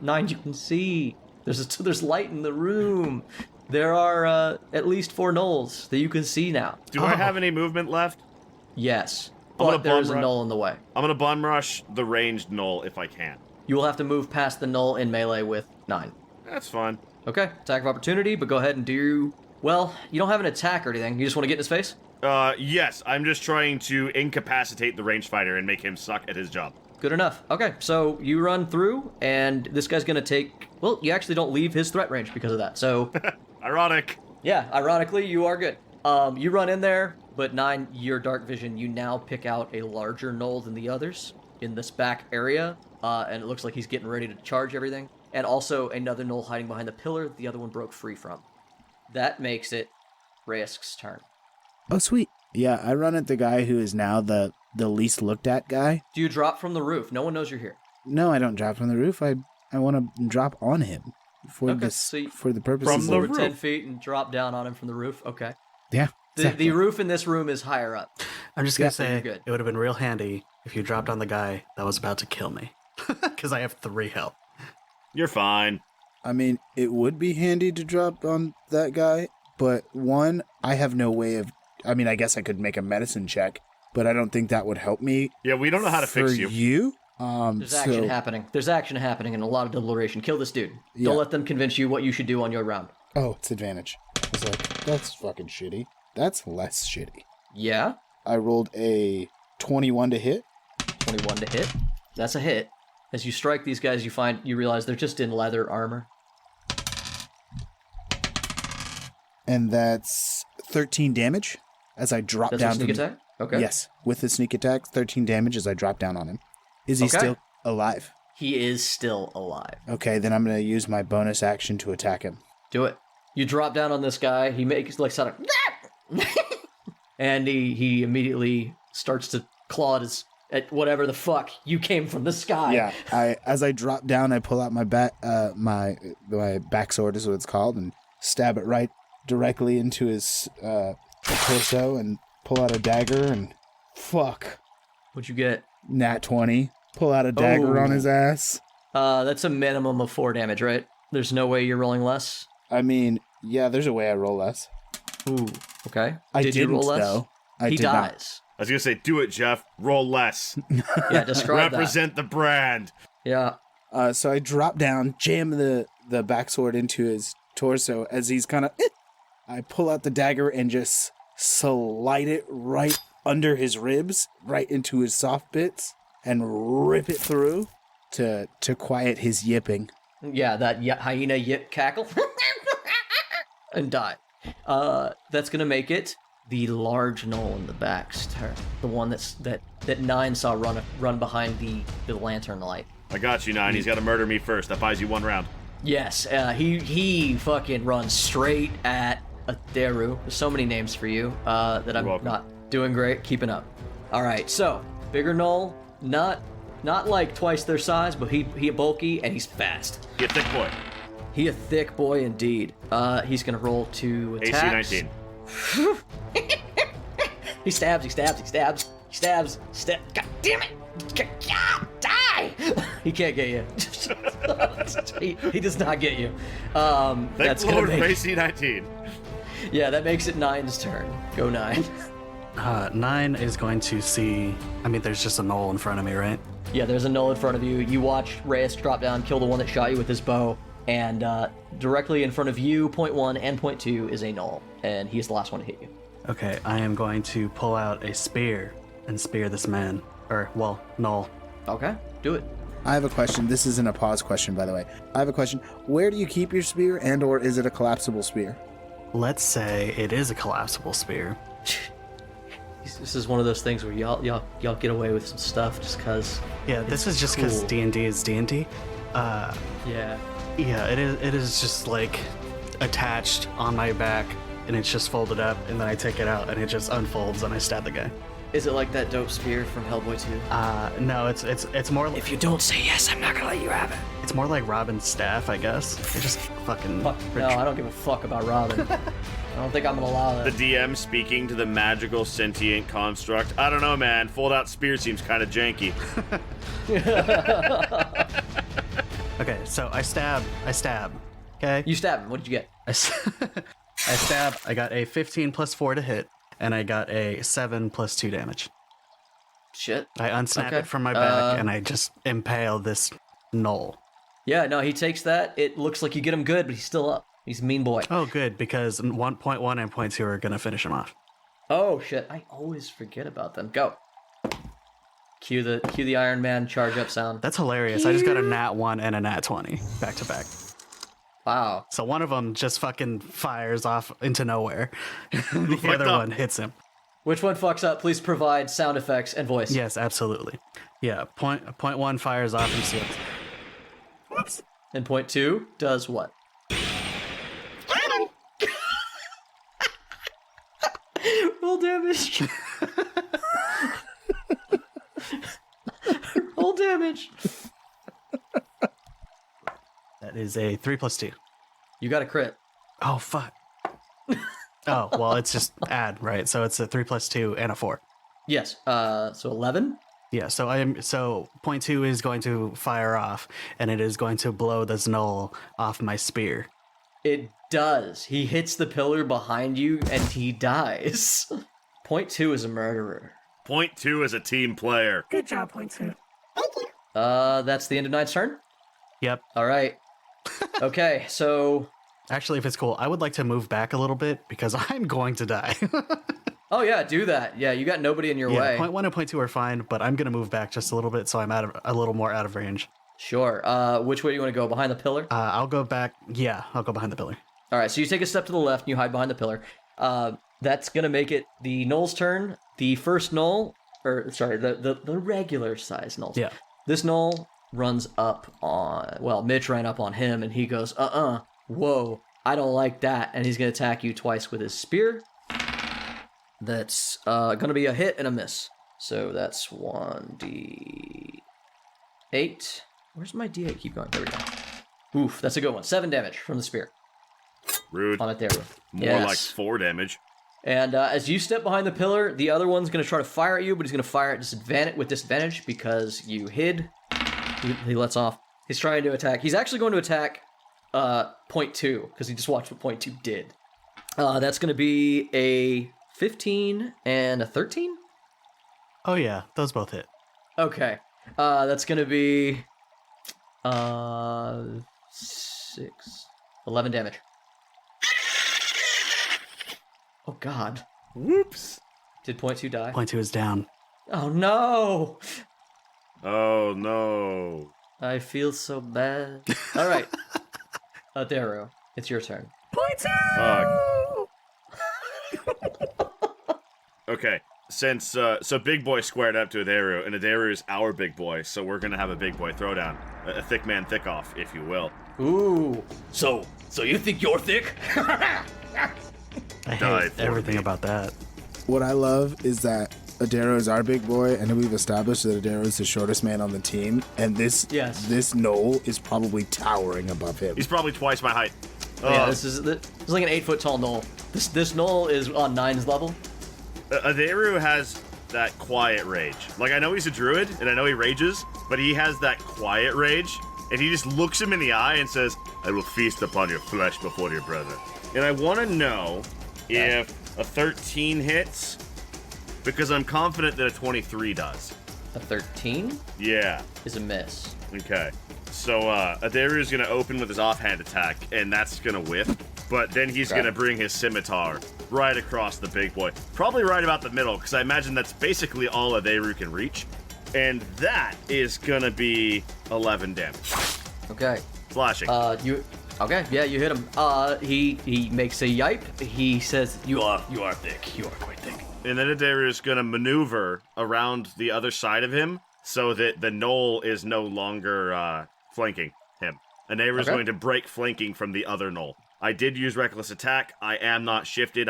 9, you can see. There's light in the room. There are at least 4 Gnolls that you can see now. Do I have any movement left? Yes, I'm gonna but there's a bum Gnoll in the way. I'm gonna bum rush the ranged Gnoll if I can. You will have to move past the Gnoll in melee with 9. That's fine. Okay, attack of opportunity, but go ahead and do... Well, you don't have an attack or anything. You just want to get in his face? Yes, I'm just trying to incapacitate the ranged fighter and make him suck at his job. Good enough. Okay, so you run through, and this guy's going to take... Well, you actually don't leave his threat range because of that, so... Ironic. Yeah, ironically, you are good. You run in there, but 9, your dark vision, you now pick out a larger Gnoll than the others in this back area, and it looks like he's getting ready to charge everything. and also another Gnoll hiding behind the pillar the other one broke free from. That makes it Raysk's turn. Oh, sweet. Yeah, I run at the guy who is now the least looked at guy. Do you drop from the roof? No one knows you're here. No, I don't drop from the roof. I want to drop on him for Okay, this so for the purpose From of the Over roof. 10 feet and drop down on him from the roof. Okay. Yeah. The roof in this room is higher up. I'm just gonna so you're say good. it would have been real handy if you dropped on the guy that was about to kill me, because I have 3 health. You're fine. I mean, it would be handy to drop on that guy, but one, I have no way of. I mean, I guess I could make a medicine check, but I don't think that would help me. Yeah, we don't know how to fix you. You? There's action happening. There's action happening and a lot of deliberation. Kill this dude. Yeah. Don't let them convince you what you should do on your round. Oh, it's advantage. It's like, that's fucking shitty. That's less shitty. Yeah? I rolled a 21 to hit. 21 to hit. That's a hit. As you strike these guys, you realize they're just in leather armor. And that's 13 damage as I drop That's down. a sneak attack? Okay. Yes, with the sneak attack, 13 damage as I drop down on him. Is he Okay. still alive? He is still alive. Okay, then I'm going to use my bonus action to attack him. Do it. You drop down on this guy. He makes like sort of, and he immediately starts to claw at whatever the fuck you came from the sky. Yeah, as I drop down, I pull out my my back sword is what it's called, and stab it right directly into his torso, and pull out a dagger, and fuck, What'd you get? nat 20. Pull out a dagger Oh. on his ass. That's a minimum of 4 damage, right? There's no way you're rolling less. I mean, yeah, there's a way I roll less. Ooh. Okay. I Did you didn't, roll less? though. I He did not. dies. I was gonna say, do it, Jeff. Roll less. Yeah. Describe that. Represent the brand. Yeah. So I drop down, jam the backsword into his torso as he's kind of. I pull out the dagger and just slide it right under his ribs, right into his soft bits, and rip it through to quiet his yipping. Yeah. That hyena yip cackle. And die. That's gonna make it the large Gnoll in the back's turn. The one that Nine saw run behind the lantern light. I got you, 9. He's got to murder me first. That buys you 1 round. Yes, he fucking runs straight at Atheru. There's so many names for you that I'm welcome. not doing great keeping up. All right, so bigger Gnoll, not like twice their size, but he bulky and he's fast. You thick boy. He a thick boy indeed. He's gonna roll to attack. AC 19. He stabs. God damn it! Die! He can't get you. he does not get you. That's Thank gonna Lord for make, AC 19. yeah, that makes it Nine's turn. Go 9. 9 is going to see. I mean, there's just a Gnoll in front of me, right? Yeah, there's a Gnoll in front of you. You watch Reyes drop down, kill the one that shot you with his bow, and directly in front of you, point 1 and point 2 is a Gnoll, and he's the last one to hit you. Okay, I am going to pull out a spear and spear this man. Gnoll. Okay, do it. I have a question. This isn't a pause question, by the way. I have a question. Where do you keep your spear, and/or is it a collapsible spear? Let's say it is a collapsible spear. This is one of those things where y'all get away with some stuff just cause. Yeah, this is just because cool. D&D is D&D. Yeah. Yeah, it is just like attached on my back, and it's just folded up, and then I take it out, and it just unfolds, and I stab the guy. Is it like that dope spear from Hellboy 2? No, it's more. If you don't say yes, I'm not gonna let you have it. It's more like Robin's staff, I guess. It just fucking. Fuck, no, I don't give a fuck about Robin. I don't think I'm gonna allow The that. DM speaking to the magical sentient construct. I don't know, man. Fold out spear seems kind of janky. Okay, so I stab. Okay. You stab him. What did you get? I stab. I got a 15 plus 4 to hit, and I got a 7 plus 2 damage. Shit. I unsnap Okay. it from my back, and I just impale this Gnoll. Yeah, no, he takes that. It looks like you get him good, but he's still up. He's a mean boy. Oh, good, because 1.1 and 0.2 are gonna finish him off. Oh shit! I always forget about them. Go. Cue the Iron Man charge up sound. That's hilarious. I just got a nat 1 and a nat 20 back to back. Wow. So one of them just fucking fires off into nowhere. The fucked other up? one hits him. Which one fucks up? Please provide sound effects and voice. Yes, absolutely. Yeah, point one fires off and seals. Whoops. And point 2 does what? Roll damage. Roll damage. That is a 3 + 2. You got a crit. Oh, fuck. Oh, well, it's just add, right? So it's a 3 + 2 and a 4. Yes. So 11. Yeah, so point 2 is going to fire off, and it is going to blow this Gnoll off my spear. It does. He hits the pillar behind you, and he dies. Point 2 is a murderer. Point 2 is a team player. Good job, point 2. That's the end of Knight's turn? Yep. All right. Okay, so... Actually, if it's cool, I would like to move back a little bit because I'm going to die. Oh, yeah, do that. Yeah, you got nobody in your way. Point 1 and point 2 are fine, but I'm going to move back just a little bit so I'm a little more out of range. Sure. Which way do you want to go? Behind the pillar? I'll go back. Yeah, I'll go behind the pillar. All right, so you take a step to the left and you hide behind the pillar. That's going to make it the Gnoll's turn. The first Gnoll, the regular size Gnolls. Yeah. This Gnoll runs up on, well, Mitch ran up on him and he goes, whoa, I don't like that. And he's going to attack you twice with his spear. That's going to be a hit and a miss. So that's 1d8. Where's my d8 keep going? There we go. Oof, that's a good one. 7 damage from the spear. Rude. On it there. More like 4 damage. And as you step behind the pillar, the other one's going to try to fire at you, but he's going to fire at disadvantage because you hid. He lets off. He's trying to attack. He's actually going to attack point 2 because he just watched what point 2 did. That's going to be a 15 and a 13? Oh yeah, those both hit. Okay. That's going to be 11 damage. Oh, God. Whoops. Did point 2 die? Point 2 is down. Oh, no. Oh, no. I feel so bad. All right. Darrow, it's your turn. Point 2! Okay. Since, so Big Boy squared up to Adaru, and Adaru is our Big Boy, so we're gonna have a Big Boy throwdown. A thick man thick off, if you will. Ooh. So you think you're thick? I Die hate for everything me. about that. What I love is that Adaro is our big boy, and we've established that Adaro is the shortest man on the team, and this Gnoll is probably towering above him. He's probably twice my height. Yeah, this is like an 8-foot tall Gnoll. This Gnoll is on 9's level. Adaru has that quiet rage. Like, I know he's a druid, and I know he rages, but he has that quiet rage, and he just looks him in the eye and says, I will feast upon your flesh before your brother. And I want to know if a 13 hits, because I'm confident that a 23 does. A 13 Yeah. is a miss. Okay. So, Adaru is going to open with his offhand attack, and that's going to whiff. But then he's going to bring his scimitar right across the big boy. Probably right about the middle, because I imagine that's basically all Adaru can reach. And that is going to be 11 damage. Okay. Flashing. Okay, yeah, you hit him. He makes a yipe. He says, You are thick. You are quite thick. And then Adaru is going to maneuver around the other side of him so that the Gnoll is no longer flanking him. Adaru is going to break flanking from the other Gnoll. I did use Reckless Attack. I am not shifted.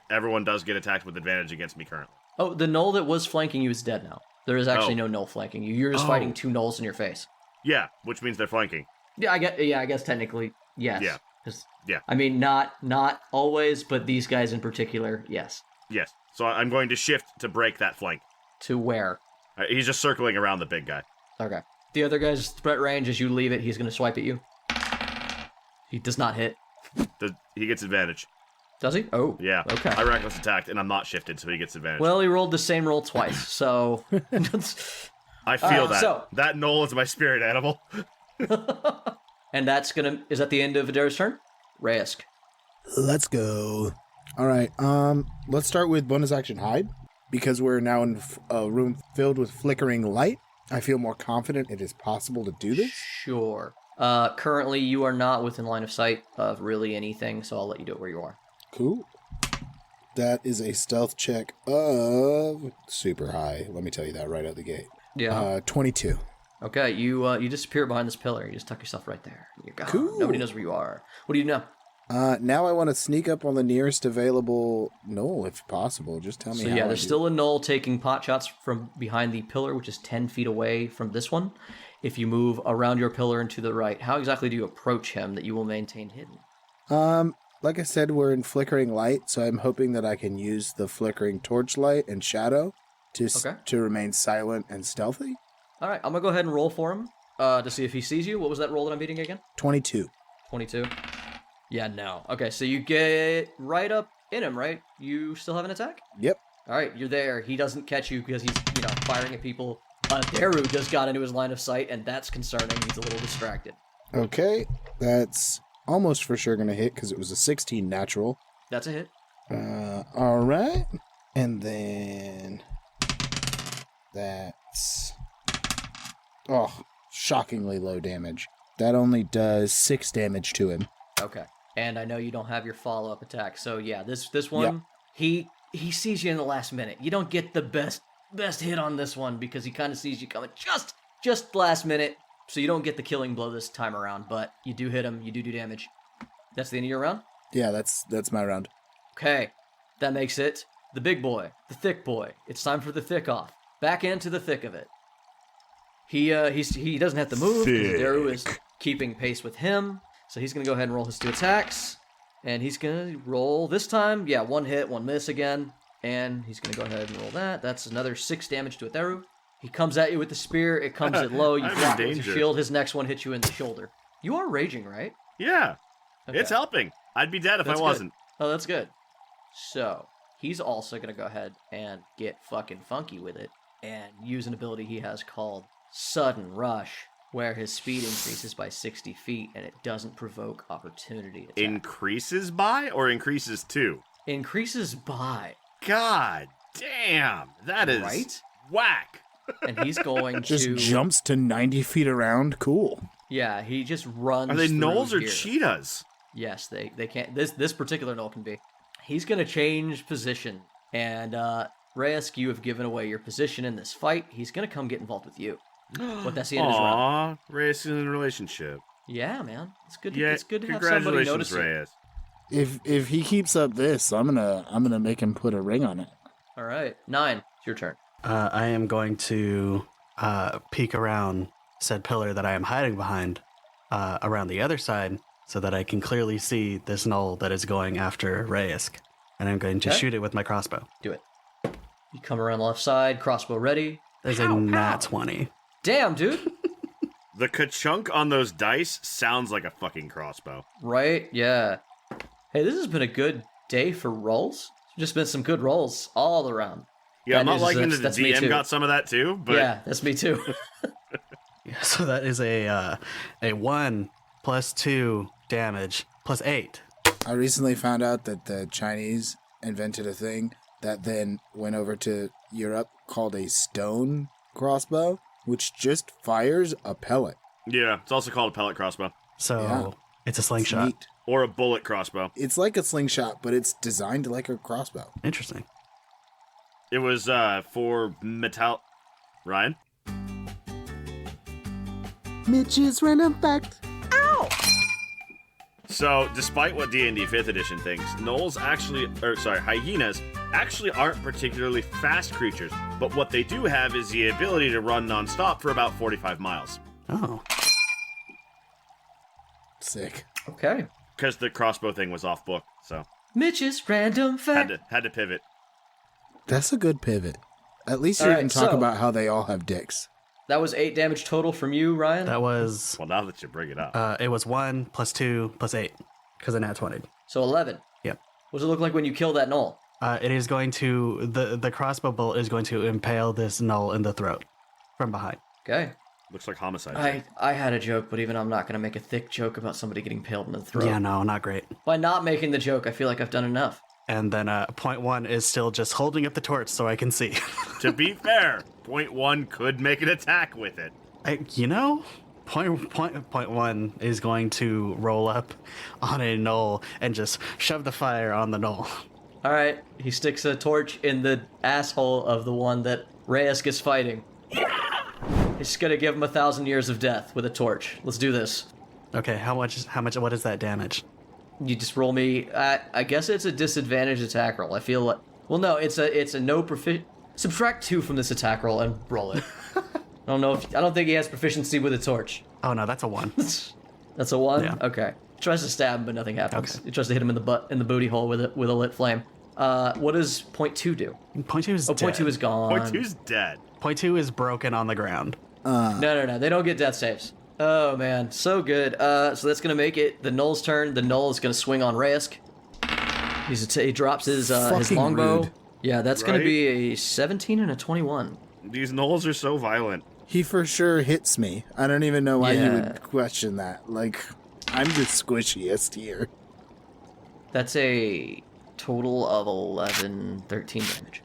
Everyone does get attacked with advantage against me currently. Oh, the Gnoll that was flanking you is dead now. There is actually no Gnoll flanking you. You're just fighting 2 Gnolls in your face. Yeah, which means they're flanking. Yeah, I guess technically, yes. Yeah. 'Cause, Yeah. I mean, not always, but these guys in particular, yes. Yes. So I'm going to shift to break that flank. To where? He's just circling around the big guy. Okay. The other guy's threat range, as you leave it, he's going to swipe at you. He does not hit. He gets advantage. Does he? Oh. Yeah. Okay. I reckless attacked, and I'm not shifted, so he gets advantage. Well, he rolled the same roll twice, so... I feel that. so- That Gnoll is my spirit animal. And is that the end of Adair's turn? Risk. Let's go. All right. Let's start with bonus action hide. Because we're now in a room filled with flickering light, I feel more confident it is possible to do this. Sure. Currently, you are not within line of sight of really anything, so I'll let you do it where you are. Cool. That is a stealth check of super high. Let me tell you that right out the gate. Yeah. 22. Okay, you disappear behind this pillar. You just tuck yourself right there. You're gone. Cool. Nobody knows where you are. What do you know? Now I want to sneak up on the nearest available Gnoll, if possible. Just tell me So how yeah, I there's do. still a Gnoll taking pot shots from behind the pillar, which is 10 feet away from this one. If you move around your pillar and to the right, how exactly do you approach him that you will maintain hidden? Like I said, we're in flickering light, so I'm hoping that I can use the flickering torchlight and shadow to remain silent and stealthy. All right, I'm going to go ahead and roll for him to see if he sees you. What was that roll that I'm beating again? 22. 22? Yeah, no. Okay, so you get right up in him, right? You still have an attack? Yep. All right, you're there. He doesn't catch you because he's, firing at people. Daru just got into his line of sight, and that's concerning. He's a little distracted. Okay, that's almost for sure going to hit because it was a 16 natural. That's a hit. All right. And then that's... shockingly low damage. That only does 6 damage to him. Okay. And I know you don't have your follow-up attack, so yeah, this one, he sees you in the last minute. You don't get the best hit on this one because he kind of sees you coming just last minute, so you don't get the killing blow this time around, but you do hit him, you do damage. That's the end of your round? Yeah, that's my round. Okay, that makes it the big boy, the thick boy. It's time for the thick off. Back into the thick of it. He doesn't have to move because Daru is keeping pace with him, so he's going to go ahead and roll his 2 attacks, and he's going to roll this time, 1 hit, 1 miss again, and he's going to go ahead and roll that. That's another 6 damage to Daru. He comes at you with the spear, it comes at low, you block it with your shield, his next one hits you in the shoulder. You are raging, right? Yeah, Okay. it's helping. I'd be dead if That's I wasn't. Good. Oh, that's good. So, he's also going to go ahead and get fucking funky with it and use an ability he has called Sudden Rush, where his speed increases by 60 feet and it doesn't provoke opportunity attack. Increases by or increases to? Increases by. God damn, that is Right? whack. And he's going Just to... jumps to 90 feet around. Cool. Yeah, he just runs Are they through gnolls or here. cheetahs? Yes, they can't. This particular gnoll can be. He's going to change position. And, Reyes, you have given away your position in this fight. He's going to come get involved with you. But that's the end of his round. Aw, Reyes is in a relationship. Yeah, man. It's good. Yeah, It's good to have somebody notice congratulations, you. Reyes. If he keeps up this, I'm gonna make him put a ring on it. All right, 9. It's your turn. I am going to peek around said pillar that I am hiding behind around the other side so that I can clearly see this gnoll that is going after Reyes. And I'm going to Okay. shoot it with my crossbow. Do it. You come around the left side, crossbow ready. There's a nat 20. Damn, dude. The ka-chunk on those dice sounds like a fucking crossbow. Right? Yeah. Hey, this has been a good day for rolls. Just been some good rolls all around. Yeah, I'm Bad not news liking is that the that's me DM too. got some of that too, but Yeah, that's me too. Yeah, so that is a 1 plus 2 damage plus 8. I recently found out that the Chinese invented a thing that then went over to Europe called a stone crossbow, which just fires a pellet. yeah, it's also called a pellet crossbow So Yeah. it's a It's slingshot. neat. or a bullet crossbow. It's like a slingshot, but it's designed like a crossbow. Interesting. It was for metal. Ryan? Mitch's random fact. So, despite what D&D 5th edition thinks, hyenas actually aren't particularly fast creatures, but what they do have is the ability to run nonstop for about 45 miles. Oh. Sick. Okay. Because the crossbow thing was off book, so Mitch's random fact. had to pivot. That's a good pivot. At least you All didn't right, talk so- about how they all have dicks. That was 8 damage total from you, Ryan. That was, Well, now that you bring it up. it was 1 plus 2 plus 8 because of nat 20. So 11. Yep. What does it look like when you kill that gnoll? It is going to, the crossbow bolt is going to impale this gnoll in the throat from behind. Okay. Looks like homicide. I had a joke, but even I'm not going to make a thick joke about somebody getting impaled in the throat. Yeah, no, not great. By not making the joke, I feel like I've done enough. And then point 1 is still just holding up the torch so I can see. To be fair, point 1 could make an attack with it. Point 1 is going to roll up on a gnoll and just shove the fire on the gnoll. All right. He sticks a torch in the asshole of the one that Reyes is fighting. He's gonna give him 1,000 years of death with a torch. Let's do this. Okay, how much? What is that damage? You just roll me. I guess it's a disadvantage attack roll. I feel like. Well, no, it's a no profi. Subtract 2 from this attack roll and roll it. I don't think he has proficiency with a torch. Oh no, that's a 1. That's a 1. Yeah. Okay. Tries to stab him, but nothing happens. Okay. He tries to hit him in the booty hole with a lit flame. What does point 2 do? Point 2 is Oh, dead. point 2 is gone. Point 2's dead. Point 2 is broken on the ground. No. They don't get death saves. Oh man, so good. So that's gonna make it the Gnoll's turn. The Gnoll is gonna swing on Raysk. He drops his Fucking longbow. rude. Yeah, that's gonna Right? be a 17 and a 21. These Gnolls are so violent. He for sure hits me. I don't even know why you Yeah. would question that. Like, I'm the squishiest here. That's a total of 13 damage.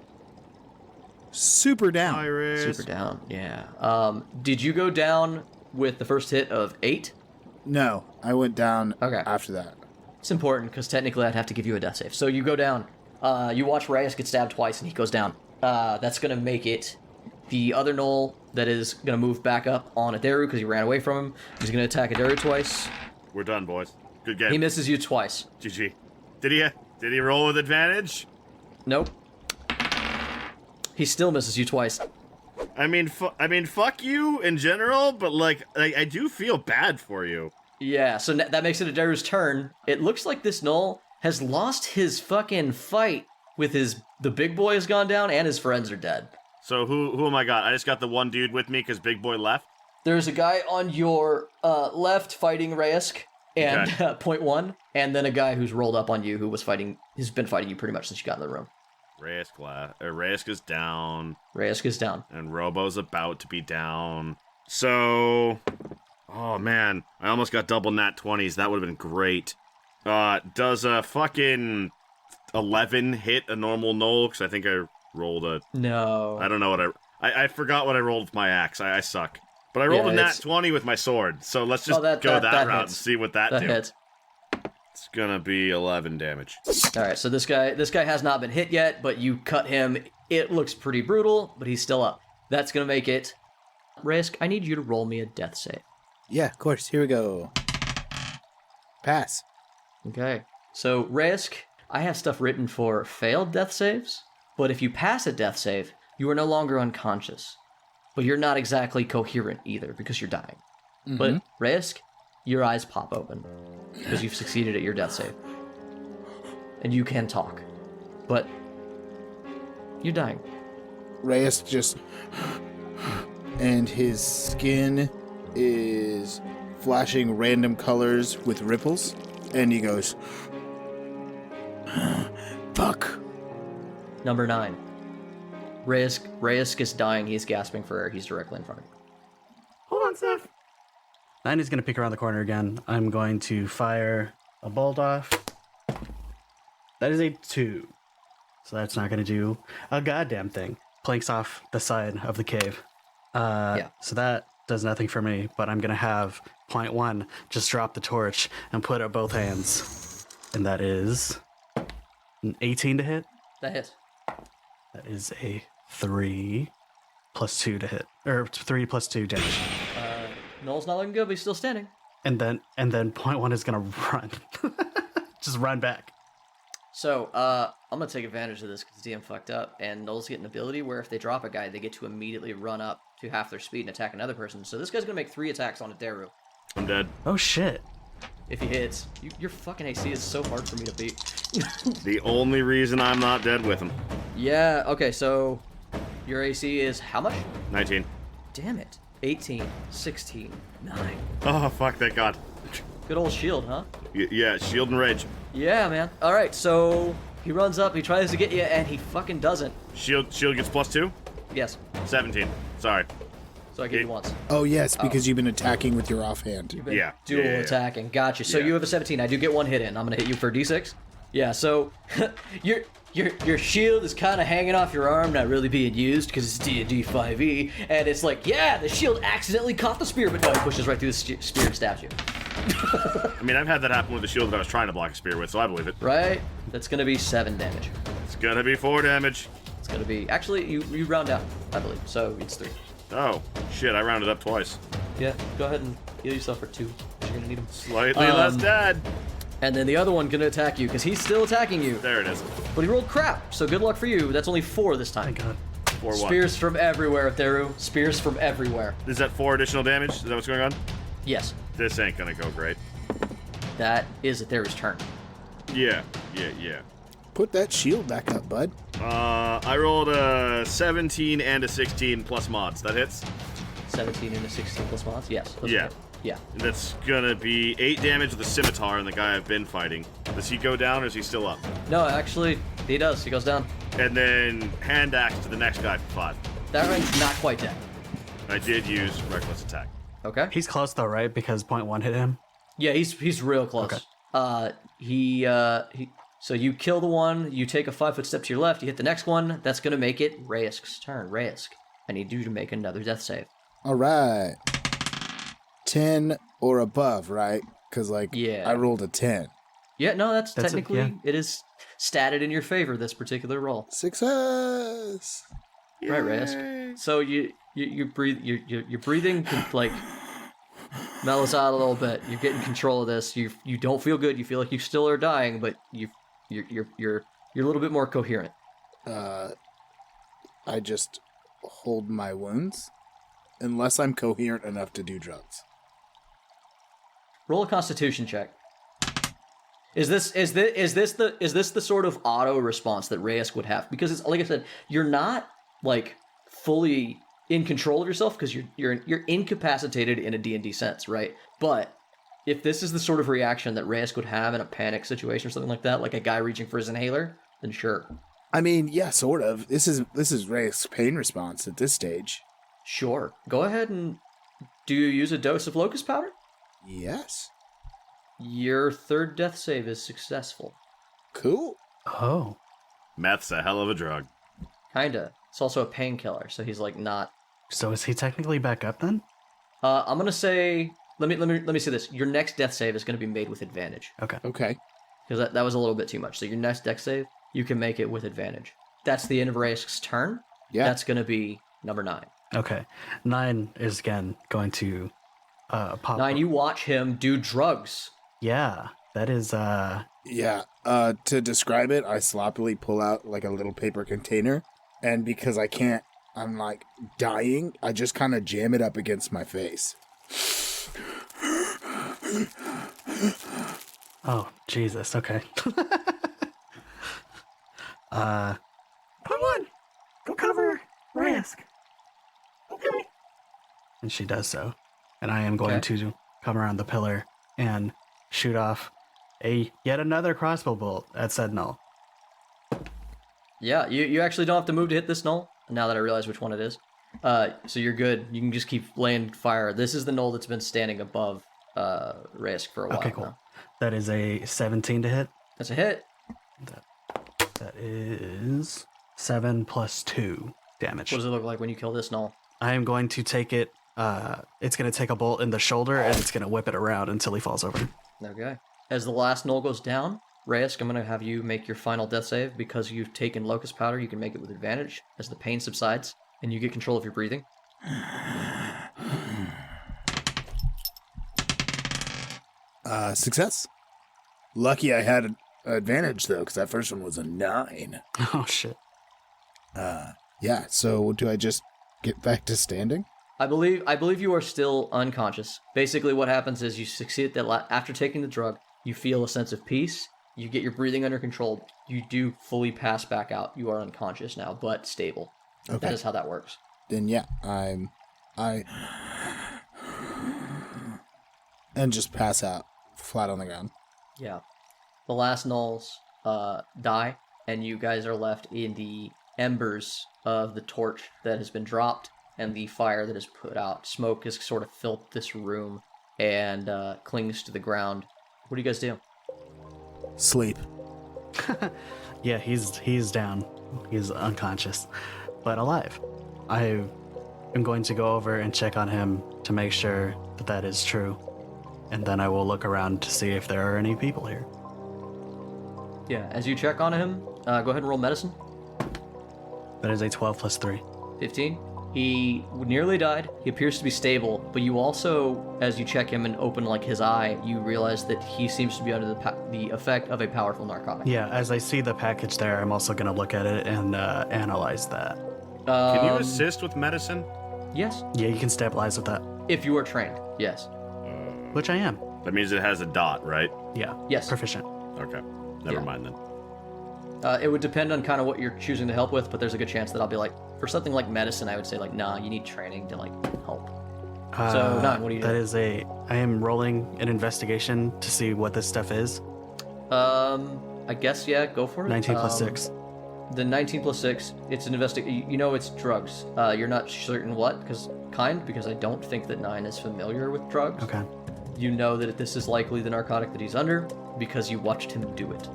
Super down. Iris. Super down, yeah. Did you go down with the first hit of 8? No, I went down Okay. after that. It's important because technically I'd have to give you a death save. So you go down. You watch Reyes get stabbed twice and he goes down. That's gonna make it the other Gnoll that is gonna move back up on Adaru because he ran away from him. He's gonna attack Adaru twice. We're done, boys. Good game. He misses you twice. GG. Did he roll with advantage? Nope. He still misses you twice. I mean, fuck you in general, but like, I do feel bad for you. Yeah, so that makes it Adaru's turn. It looks like this Gnoll has lost his fucking fight with the big boy has gone down and his friends are dead. So who am I got? I just got the one dude with me because Big Boy left. There's a guy on your left fighting Raysk and Okay. point 1, and then a guy who's rolled up on you who's been fighting you pretty much since you got in the room. Raysk is down, Raysk is down. and Robo's about to be down. So, oh man, I almost got double nat 20s. That would have been great. Does a fucking 11 hit a normal Gnoll? Because I think I rolled a... No. I don't know what I forgot what I rolled with my axe. I suck. But I rolled Yeah, a nat it's- 20 with my sword. So let's just that go that route hits. and see what that That do. hits. It's gonna be 11 damage. Alright, so this guy has not been hit yet, but you cut him. It looks pretty brutal, but he's still up. That's gonna make it... Raysk, I need you to roll me a death save. Yeah, of course. Here we go. Pass. Okay. So, Raysk, I have stuff written for failed death saves, but if you pass a death save, you are no longer unconscious. But you're not exactly coherent either, because you're dying. But, Raysk, your eyes pop open, because you've succeeded at your death save. And you can talk. But, you're dying. Reyes just... and his skin is flashing random colors with ripples. And he goes... Fuck. Number 9. Raysk is dying, he's gasping for air, he's directly in front of you. Hold on, Seth. 9 is going to peek around the corner again. I'm going to fire a bolt off. That is a 2. So that's not going to do a goddamn thing. Planks off the side of the cave. So that does nothing for me, but I'm going to have point 1 just drop the torch and put up both hands. And that is an 18 to hit. That hits. That is a 3 plus 2 to hit. Or 3 plus 2 damage. Noel's not looking good, but he's still standing. And then point 1 is going to run. Just run back. So, I'm gonna take advantage of this because DM fucked up, and Gnolls get an ability where if they drop a guy, they get to immediately run up to half their speed and attack another person. So this guy's gonna make 3 attacks on Adaru. I'm dead. Oh shit. If he hits, your fucking AC is so hard for me to beat. The only reason I'm not dead with him. Yeah, okay, so your AC is how much? 19. Damn it. 18, 16, 9. Oh, fuck, thank God. Good old shield, huh? Yeah, shield and rage. Yeah, man. Alright, so he runs up, he tries to get you, and he fucking doesn't. Shield gets +2? Yes. 17. Sorry. So I get you once. Oh, yes, because you've been attacking with your offhand. You've been Yeah. dual Yeah. attacking. Gotcha. So Yeah. you have a 17. I do get 1 hit in. I'm gonna hit you for D6. Yeah. So your shield is kind of hanging off your arm, not really being used because it's D&D 5e, and it's like, yeah, the shield accidentally caught the spear, but no, it pushes right through the spear and stabs you. I mean, I've had that happen with the shield that I was trying to block a spear with, so I believe it. Right? That's gonna be 7 damage. It's gonna be 4 damage. It's gonna be actually you round down, I believe. So it's 3. Oh, shit, I rounded up twice. Yeah, go ahead and heal yourself for 2. You're going to need them. Slightly less dead. And then the other one going to attack you, because he's still attacking you. There it is. But he rolled crap, so good luck for you. That's only 4 this time. Thank God. 4 what? Spears from everywhere, Theru. Spears from everywhere. Is that 4 additional damage? Is that what's going on? Yes, This ain't gonna go great. that is Theru's turn. Yeah. Put that shield back up, bud. I rolled a 17 and a 16 plus mods. That hits? 17 into 16 plus mods? Yes. those Yeah. hit. Yeah. That's gonna be 8 damage with the scimitar and the guy I've been fighting. Does he go down or is he still up? No, actually, he does. He goes down. And then hand axe to the next guy for 5. That range's not quite dead. I did use reckless attack. Okay. He's close though, right? Because point 1 hit him. Yeah, he's real close. Okay. So you kill the one, you take a 5-foot step to your left, you hit the next one. That's gonna make it Raisk's turn. Raisk, I need you to make another death save. All right. 10 or above, right? Because, Yeah. I rolled a 10. Yeah, no, that's technically yeah. it is statted in your favor, this particular roll. Success! Right, Raisk. So you breathe, you're breathing like mellows out a little bit. You're getting control of this. You don't feel good. You feel like you still are dying, but you're a little bit more coherent. I just hold my wounds unless I'm coherent enough to do drugs. Roll a Constitution check. Is this the sort of auto response that Raisk would have? Because it's like I said, you're not like fully in control of yourself because you're incapacitated in a D&D sense, right? But if this is the sort of reaction that Raisk would have in a panic situation or something like that, like a guy reaching for his inhaler, then sure. I mean, yeah, sort of. This is Ray's pain response at this stage. Sure. Go ahead and do you use a dose of locust powder? Yes. Your 3rd death save is successful. Cool. Oh. Meth's a hell of a drug. Kinda. It's also a painkiller, so he's like not. So is he technically back up then? I'm gonna say. Let me say this. Your next death save is gonna be made with advantage. Okay. Okay. Because that was a little bit too much. So your next dex save, you can make it with advantage. That's the end of Raisk's turn. Yeah. That's going to be number 9. Okay. 9 is again going to pop. 9, you watch him do drugs. Yeah. That is Yeah. To describe it, I sloppily pull out like a little paper container, and because I'm like dying, I just kind of jam it up against my face. Oh, Jesus. Okay. Come on, go cover Raisk. Okay. And she does so. And I am going to come around the pillar and shoot off yet another crossbow bolt at said Gnoll. Yeah, you actually don't have to move to hit this Gnoll, now that I realize which one it is. So you're good. You can just keep laying fire. This is the Gnoll that's been standing above Raisk for a while Okay, cool. now. That is a 17 to hit. That's a hit. That is 7 plus 2 damage. What does it look like when you kill this Gnoll? I am going to take it. It's going to take a bolt in the shoulder and it's going to whip it around until he falls over. Okay. As the last Gnoll goes down, Raisk, I'm going to have you make your final death save. Because you've taken Locust Powder, you can make it with advantage as the pain subsides, and you get control of your breathing. Success. Lucky I had an advantage, though, because that first one was a 9. Oh, shit. Yeah, so do I just get back to standing? I believe you are still unconscious. Basically, what happens is you succeed that after taking the drug, you feel a sense of peace. You get your breathing under control. You do fully pass back out. You are unconscious now, but stable. Okay. That is how that works. Then yeah, and just pass out flat on the ground. Yeah. The last Gnolls die, and you guys are left in the embers of the torch that has been dropped and the fire that is put out. Smoke has sort of filled this room and clings to the ground. What do you guys do? Sleep. Yeah, he's down. He's unconscious, but alive. I am going to go over and check on him to make sure that that is true. And then I will look around to see if there are any people here. Yeah, as you check on him, go ahead and roll medicine. That is a 12 plus 3. 15. He nearly died. He appears to be stable, but you also, as you check him and open like his eye, you realize that he seems to be under the effect of a powerful narcotic. Yeah, as I see the package there, I'm also going to look at it and analyze that. Can you assist with medicine? Yes. Yeah, you can stabilize with that. If you are trained, yes. Which I am. That means it has a dot, right? Yeah. Yes. Proficient. Okay. Never mind then. It would depend on kind of what you're choosing to help with, but there's a good chance that I'll be like, for something like medicine, I would say like, nah, you need training to like help. So, Nine, what do you do? I am rolling an investigation to see what this stuff is. I guess, yeah, go for it. 19 plus 6. The 19 plus 6, it's an investigation. You know it's drugs. You're not certain what, because I don't think that 9 is familiar with drugs. Okay. You know that this is likely the narcotic that he's under because you watched him do it.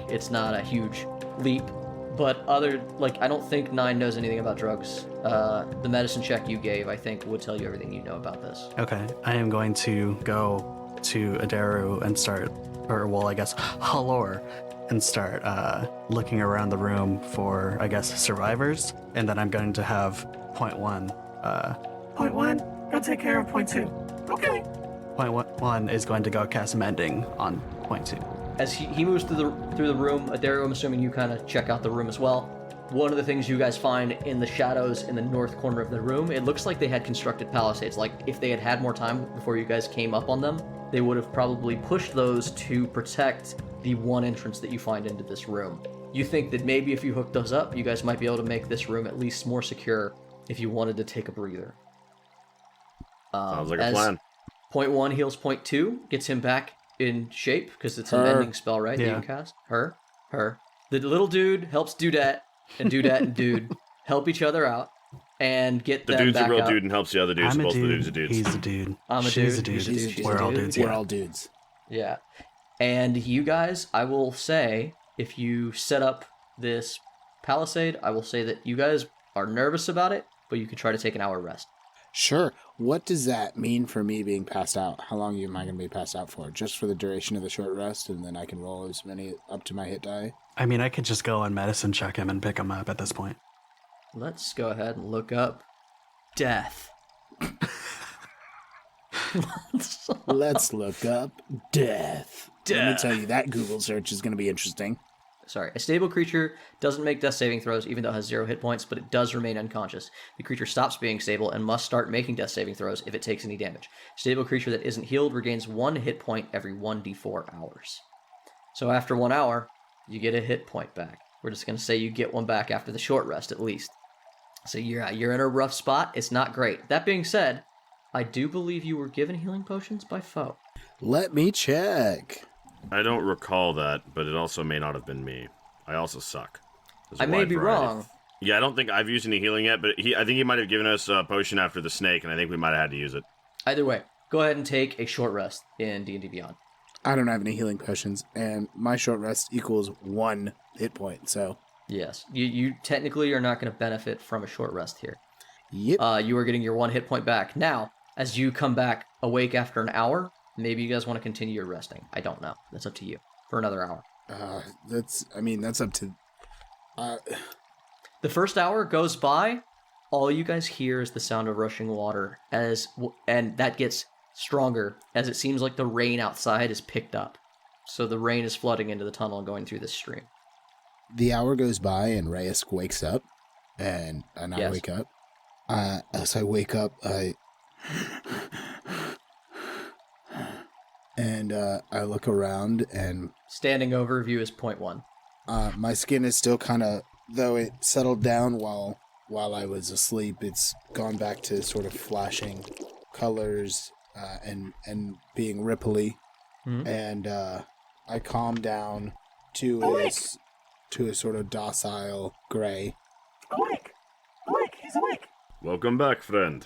It's not a huge leap, but I don't think 9 knows anything about drugs. The medicine check you gave, I think, would tell you everything you know about this. Okay. I am going to go to Adaru and start, Halor, and start looking around the room for, survivors, and then I'm going to have point 1. Point 1, go take care of point 2. Okay. Point 1 is going to go cast Mending on point 2. As he moves through the room, Adaru, I'm assuming you kind of check out the room as well. One of the things you guys find in the shadows in the north corner of the room, it looks like they had constructed palisades. Like, if they had had more time before you guys came up on them, they would have probably pushed those to protect the one entrance that you find into this room. You think that maybe if you hook those up, you guys might be able to make this room at least more secure if you wanted to take a breather. Sounds like a plan. Point 1 heals point 2, gets him back in shape, because it's a mending spell, right? Yeah. That you cast? Her. The little dude helps Dudette, and Dudette and Dude help each other out and get them back The dude's a real up. dude and helps the other dudes. I'm a Both dude. the dudes are dudes. He's a dude. I'm a She's dude. a dude. He's a dude. We're all dudes. We're Yeah. all dudes. Yeah. And you guys, I will say, if you set up this palisade, I will say that you guys are nervous about it, but you could try to take an hour rest. Sure. What does that mean for me being passed out? How long am I going to be passed out for? Just for the duration of the short rest, and then I can roll as many up to my hit die? I mean, I could just go and medicine check him and pick him up at this point. Let's go ahead and look up death. Let's look up death. Let me Death. tell you, that Google search is going to be interesting. Sorry, a stable creature doesn't make death saving throws even though it has 0 hit points, but it does remain unconscious. The creature stops being stable and must start making death saving throws if it takes any damage. Stable creature that isn't healed regains 1 hit point every 1d4 hours. So after 1 hour, you get a hit point back. We're just going to say you get one back after the short rest at least. So you're in a rough spot. It's not great. That being said, I do believe you were given healing potions by foe. Let me check. I don't recall that, but it also may not have been me. I also suck. There's a I may wide be variety. wrong. Yeah, I don't think I've used any healing yet, but I think he might have given us a potion after the snake, and I think we might have had to use it. Either way, go ahead and take a short rest in D&D Beyond. I don't have any healing potions, and my short rest equals 1 hit point, so... Yes, you technically are not going to benefit from a short rest here. Yep. You are getting your 1 hit point back. Now, as you come back awake after an hour, maybe you guys want to continue your resting. I don't know. That's up to you. For another hour. That's up to... The first hour goes by. All you guys hear is the sound of rushing water, and that gets stronger as it seems like the rain outside is picked up. So the rain is flooding into the tunnel and going through this stream. The hour goes by, and Reyes wakes up, and I Yes. wake up. As I wake up, I look around, and Standing overview is point 1. my skin is still kind of, though it settled down while I was asleep, it's gone back to sort of flashing colors and being ripply. Mhm. And I calm down to a sort of docile gray. Awake! Awake! He's awake! Welcome back, friend.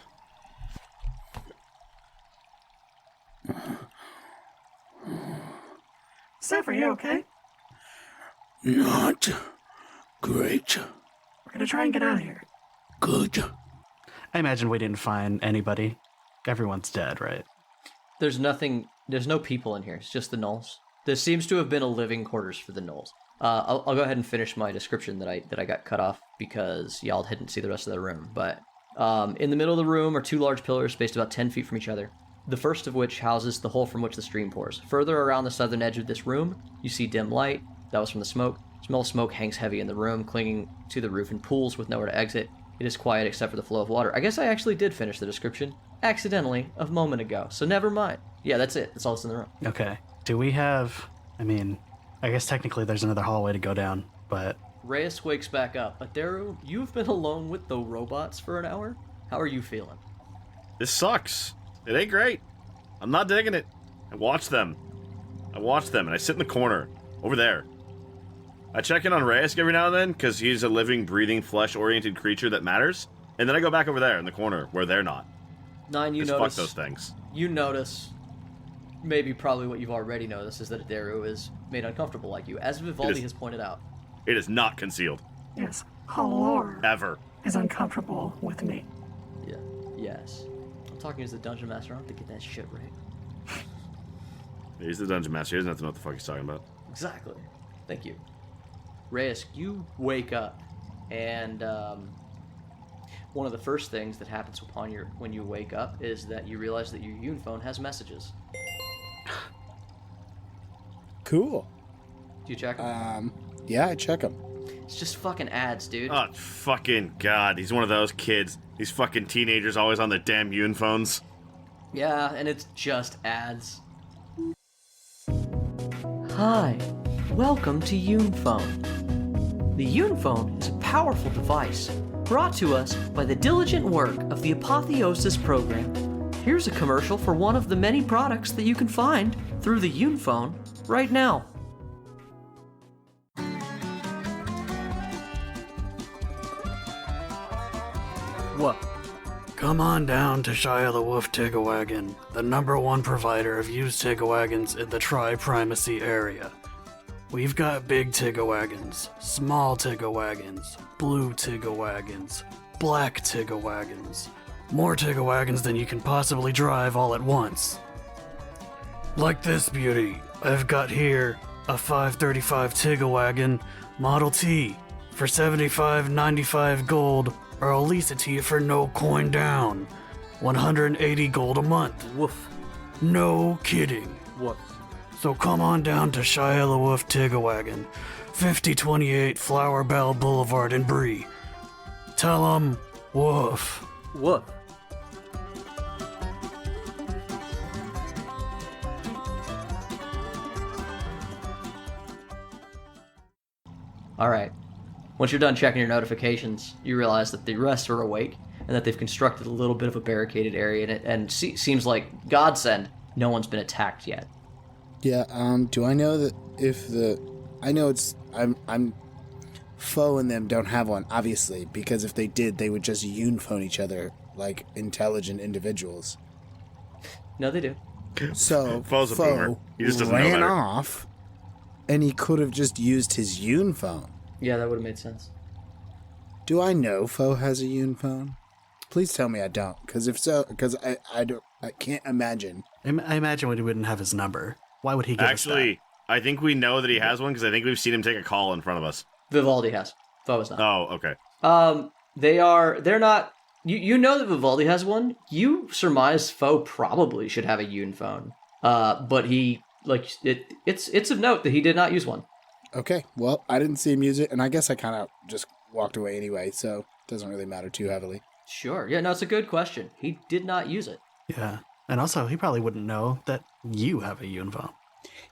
Seth, are you okay? Not great. We're gonna try and get out of here. Good. I imagine we didn't find anybody. Everyone's dead, right? There's no people in here. It's just the Gnolls. There seems to have been a living quarters for the Gnolls. I'll go ahead and finish my description that I got cut off because y'all didn't see the rest of the room. But in the middle of the room are 2 large pillars spaced about 10 feet from each other, the first of which houses the hole from which the stream pours. Further around the southern edge of this room, you see dim light. That was from the smoke. Smell of smoke hangs heavy in the room, clinging to the roof in pools with nowhere to exit. It is quiet except for the flow of water. I guess I actually did finish the description accidentally a moment ago, so never mind. Yeah, that's it. That's all that's in the room. Okay. Do we have... I mean, I guess technically there's another hallway to go down, but... Reyes wakes back up. Adaru, you've been alone with the robots for an hour? How are you feeling? This sucks. It ain't great. I'm not digging it. I watch them, and I sit in the corner, over there. I check in on Reyes every now and then, because he's a living, breathing, flesh-oriented creature that matters. And then I go back over there in the corner, where they're not. 9, you Just notice... fuck those things. You notice... Maybe probably what you've already noticed is that Adaru is made uncomfortable like you, as Vivaldi has pointed out. It is not concealed. Yes, Halor Ever. is uncomfortable with me. Yeah. Yes. I'm talking as the Dungeon Master. I don't have to get that shit right. He's the Dungeon Master. He doesn't have to know what the fuck he's talking about. Exactly. Thank you. Reyes, you wake up, and one of the first things that happens when you wake up is that you realize that your Unphone has messages. Cool. Do you check them? Yeah, I check them. It's just fucking ads, dude. Oh, fucking God. He's one of those kids. These fucking teenagers always on the damn Unphones. Yeah, and it's just ads. Hi, welcome to Unphone. The Unphone is a powerful device brought to us by the diligent work of the Apotheosis program. Here's a commercial for one of the many products that you can find through the Unphone right now. What? Come on down to Shia the Wolf Tiggerwagon, the #1 provider of used Tiggerwagons in the Tri-Primacy area. We've got big Tiggerwagons, small Tiggerwagons, blue Tiggerwagons, black Tiggerwagons, more Tiggerwagons than you can possibly drive all at once. Like this beauty, I've got here a 535 Tiggerwagon Model T for $75.95 gold, or I'll lease it to you for no coin down, 180 gold a month. Woof. No kidding. Woof. So come on down to Shia the Wolf Tiggerwagon, 5028 Flower Bell Boulevard in Bree. Tell 'em, woof. Woof. Alright. Once you're done checking your notifications, you realize that the rest are awake, and that they've constructed a little bit of a barricaded area, and seems like, godsend, no one's been attacked yet. Yeah, do I know that if I know it's, I'm, Foe and them don't have one, obviously, because if they did, they would just Unphone each other like intelligent individuals. No, they do. So, Foe's a boomer. Foe He just doesn't know ran better. off, and he could have just used his Unphone. Yeah, that would have made sense. Do I know Foe has a Unphone? Please tell me I don't, because if so, because I can't imagine. I imagine we wouldn't have his number. Why would he give us Actually, I think we know that he has one because I think we've seen him take a call in front of us. Vivaldi has. Foe is not. Oh, okay. They're not, you know that Vivaldi has one. You surmise Foe probably should have a Unphone. But he, like, it's of note that he did not use one. Okay, well, I didn't see him use it, and I guess I kind of just walked away anyway, so it doesn't really matter too heavily. Sure. Yeah, no, it's a good question. He did not use it. that? Yeah. And also, he probably wouldn't know that you have a Unphone.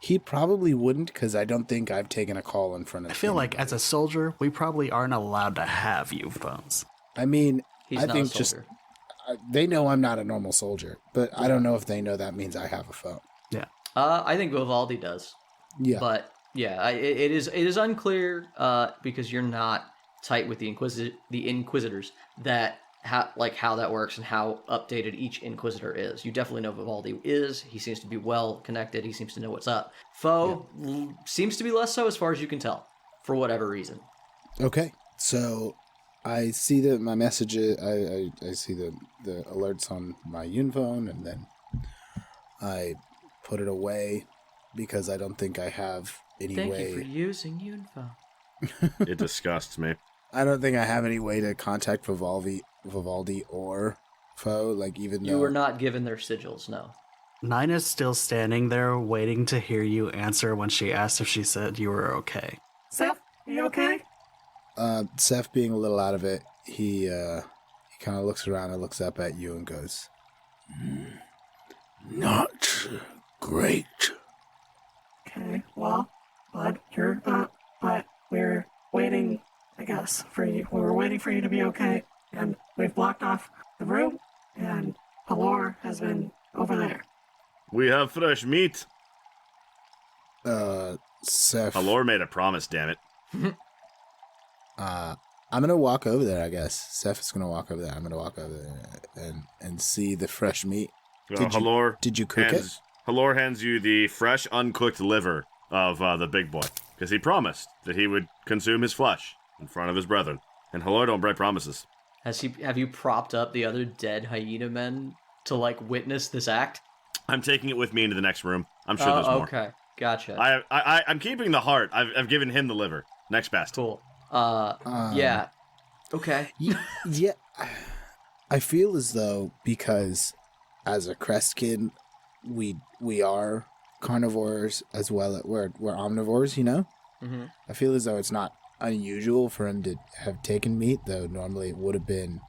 He probably wouldn't, because I don't think I've taken a call in front of him. I feel like as a soldier, we probably aren't allowed to have Unphones. I mean, He's I not think a soldier. they know I'm not a normal soldier, but I don't know if they know that means I have a phone. Yeah. I think Vivaldi does. Yeah. But yeah, it is unclear because you're not tight with the Inquisitors that how that works and how updated each Inquisitor is. You definitely know Vivaldi is. He seems to be well connected. He seems to know what's up. Foe seems to be less so, as far as you can tell, for whatever reason. Okay, so I see that my messages. I see the alerts on my Unphone, and then I put it away because I don't think I have any Thank way. you for using Unifo. It disgusts me. I don't think I have any way to contact Vivaldi or Foe. Like even You though were not given their sigils, no. Nina's still standing there waiting to hear you answer when she asked if she said you were okay. Seth, are you okay? Seth being a little out of it, he kind of looks around and looks up at you and goes, "Not great." Okay, well, bud, but we're waiting, I guess, for you. We were waiting for you to be okay, and we've blocked off the room, and Halor has been over there. We have fresh meat. Seth. Halor made a promise, damn it. I'm gonna walk over there. I guess Seth is gonna walk over there. I'm gonna walk over there and see the fresh meat. Did you cook it? Halor hands you the fresh, uncooked liver of the big boy, because he promised that he would consume his flesh in front of his brethren. And Halor don't break promises. Have you propped up the other dead hyena men to like witness this act? I'm taking it with me into the next room. I'm sure there's more. Okay, gotcha. I'm keeping the heart. I've given him the liver. Next best. Cool. Yeah. Okay. Yeah. I feel as though because as a crest kid, we are carnivores as well. We're omnivores, you know? Mm-hmm. I feel as though it's not unusual for him to have taken meat, though normally it would have been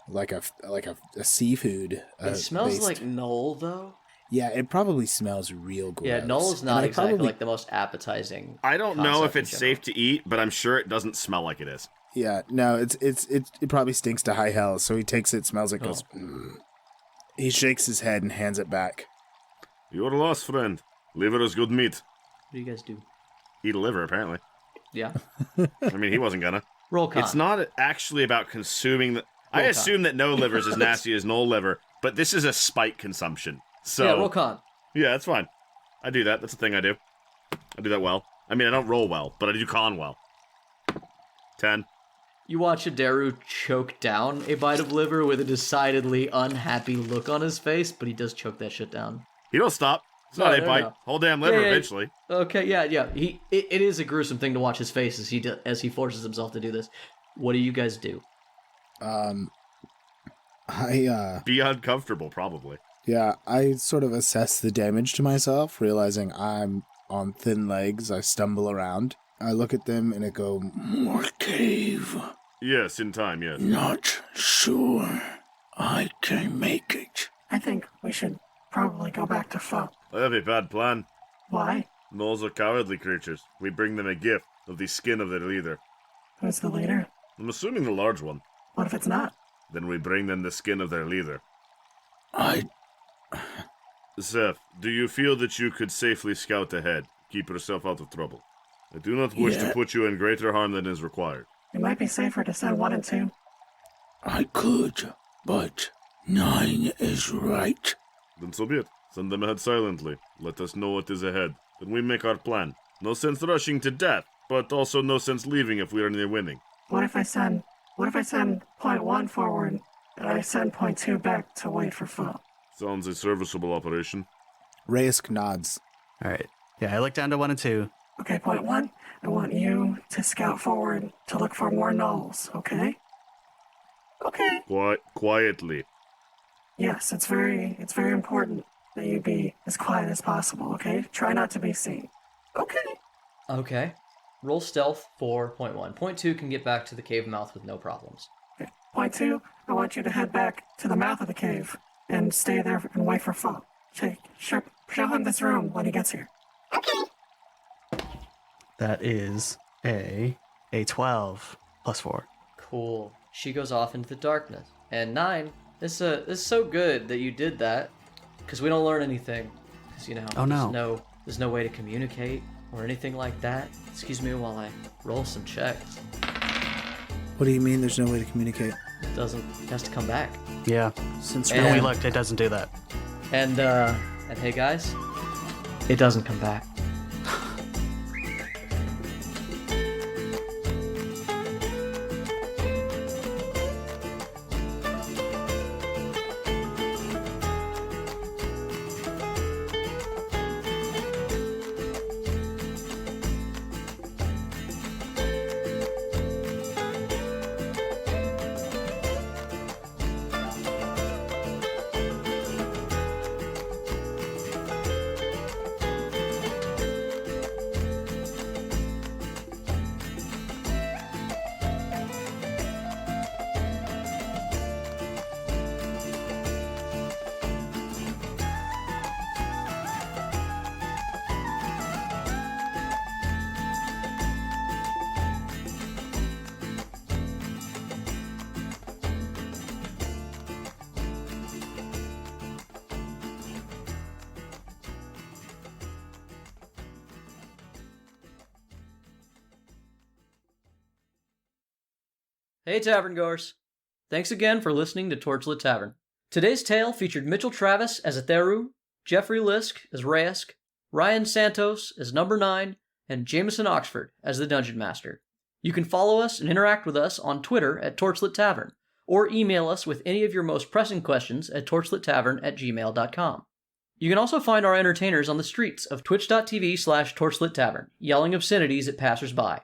like a seafood. It smells based. like Gnoll, though. Yeah, it probably smells real gross. Yeah, Gnoll is not And exactly probably, like the most appetizing. I don't know if it's concept in safe to eat, but I'm sure it doesn't smell like it is. Yeah, no, it probably stinks to high hell. So he takes it, smells it, goes. He shakes his head and hands it back. You're lost, friend. Liver is good meat. What do you guys do? Eat a liver, apparently. Yeah. I mean, he wasn't gonna. Roll con. It's not actually about consuming the. I Roll assume that no liver is as nasty as Gnoll liver, but this is a spite consumption. So Yeah, roll con. yeah, that's fine. I do that. That's a thing I do. I do that well. I mean, I don't roll well, but I do con well. 10. You watch Adaru choke down a bite of liver with a decidedly unhappy look on his face, but he does choke that shit down. He don't stop. It's No, not a no, bite. no. Whole damn liver Yeah. eventually. Okay, yeah. It is a gruesome thing to watch his face as he forces himself to do this. What do you guys do? Be uncomfortable, probably. I sort of assess the damage to myself, realizing I'm on thin legs. I stumble around. I look at them and I go, "More cave. Yes, in time, yes. Not sure I can make it." I think we should probably go back to Foe. I have a bad plan. Why? Gnolls are cowardly creatures. We bring them a gift of the skin of their leader. Who's the leader? I'm assuming the large one. What if it's not? Then we bring them the skin of their leader. I Zeph, do you feel that you could safely scout ahead? Keep yourself out of trouble. I do not wish to put you in greater harm than is required. It might be safer to send 1 and 2. I could, but 9 is right. Then so be it. Send them ahead silently. Let us know what is ahead. Then we make our plan. No sense rushing to death, but also no sense leaving if we are near winning. What if I send point 1 forward and I send point 2 back to wait for Foe? Sounds a serviceable operation. Reyes nods. All right. Yeah, I look down to 1 and 2. Okay, point 1, I want you to scout forward to look for more Gnolls, okay? Okay. Quietly. Yes, it's very important that you be as quiet as possible, okay? Try not to be seen. Okay. Okay. Roll stealth for point 1. Point 2 can get back to the cave mouth with no problems. Okay. Point 2, I want you to head back to the mouth of the cave and stay there and wait for Foe. Show him this room when he gets here. That is a 12 plus 4. Cool. She goes off into the darkness. And 9, this is so good that you did that, because we don't learn anything. Because, you know, Oh, no. there's no way to communicate or anything like that. Excuse me while I roll some checks. What do you mean there's no way to communicate? It has to come back. Yeah. Since And- When we looked, it doesn't do that. And hey guys, it doesn't come back. Hey, Tavern Goers. Thanks again for listening to Torchlit Tavern. Today's tale featured Mitchell Travis as Atheru, Jeffrey Lisk as Raysk, Ryan Santos as Number 9, and Jameson Oxford as the Dungeon Master. You can follow us and interact with us on Twitter at Torchlit Tavern, or email us with any of your most pressing questions at torchlittavern@gmail.com. You can also find our entertainers on the streets of twitch.tv/torchlittavern, yelling obscenities at passersby.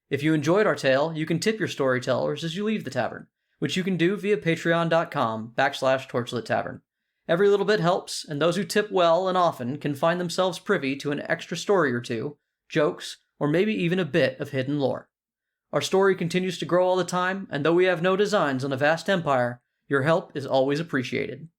If you enjoyed our tale, you can tip your storytellers as you leave the tavern, which you can do via patreon.com/torchlittavern. Every little bit helps, and those who tip well and often can find themselves privy to an extra story or two, jokes, or maybe even a bit of hidden lore. Our story continues to grow all the time, and though we have no designs on a vast empire, your help is always appreciated.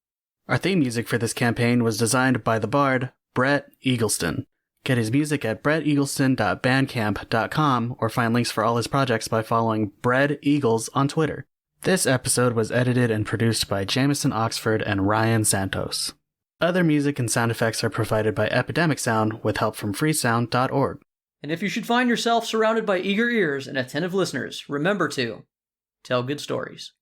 Our theme music for this campaign was designed by the bard, Brett Eagleston. Get his music at bretteagleston.bandcamp.com or find links for all his projects by following Bread Eagles on Twitter. This episode was edited and produced by Jameson Oxford and Ryan Santos. Other music and sound effects are provided by Epidemic Sound with help from freesound.org. And if you should find yourself surrounded by eager ears and attentive listeners, remember to tell good stories.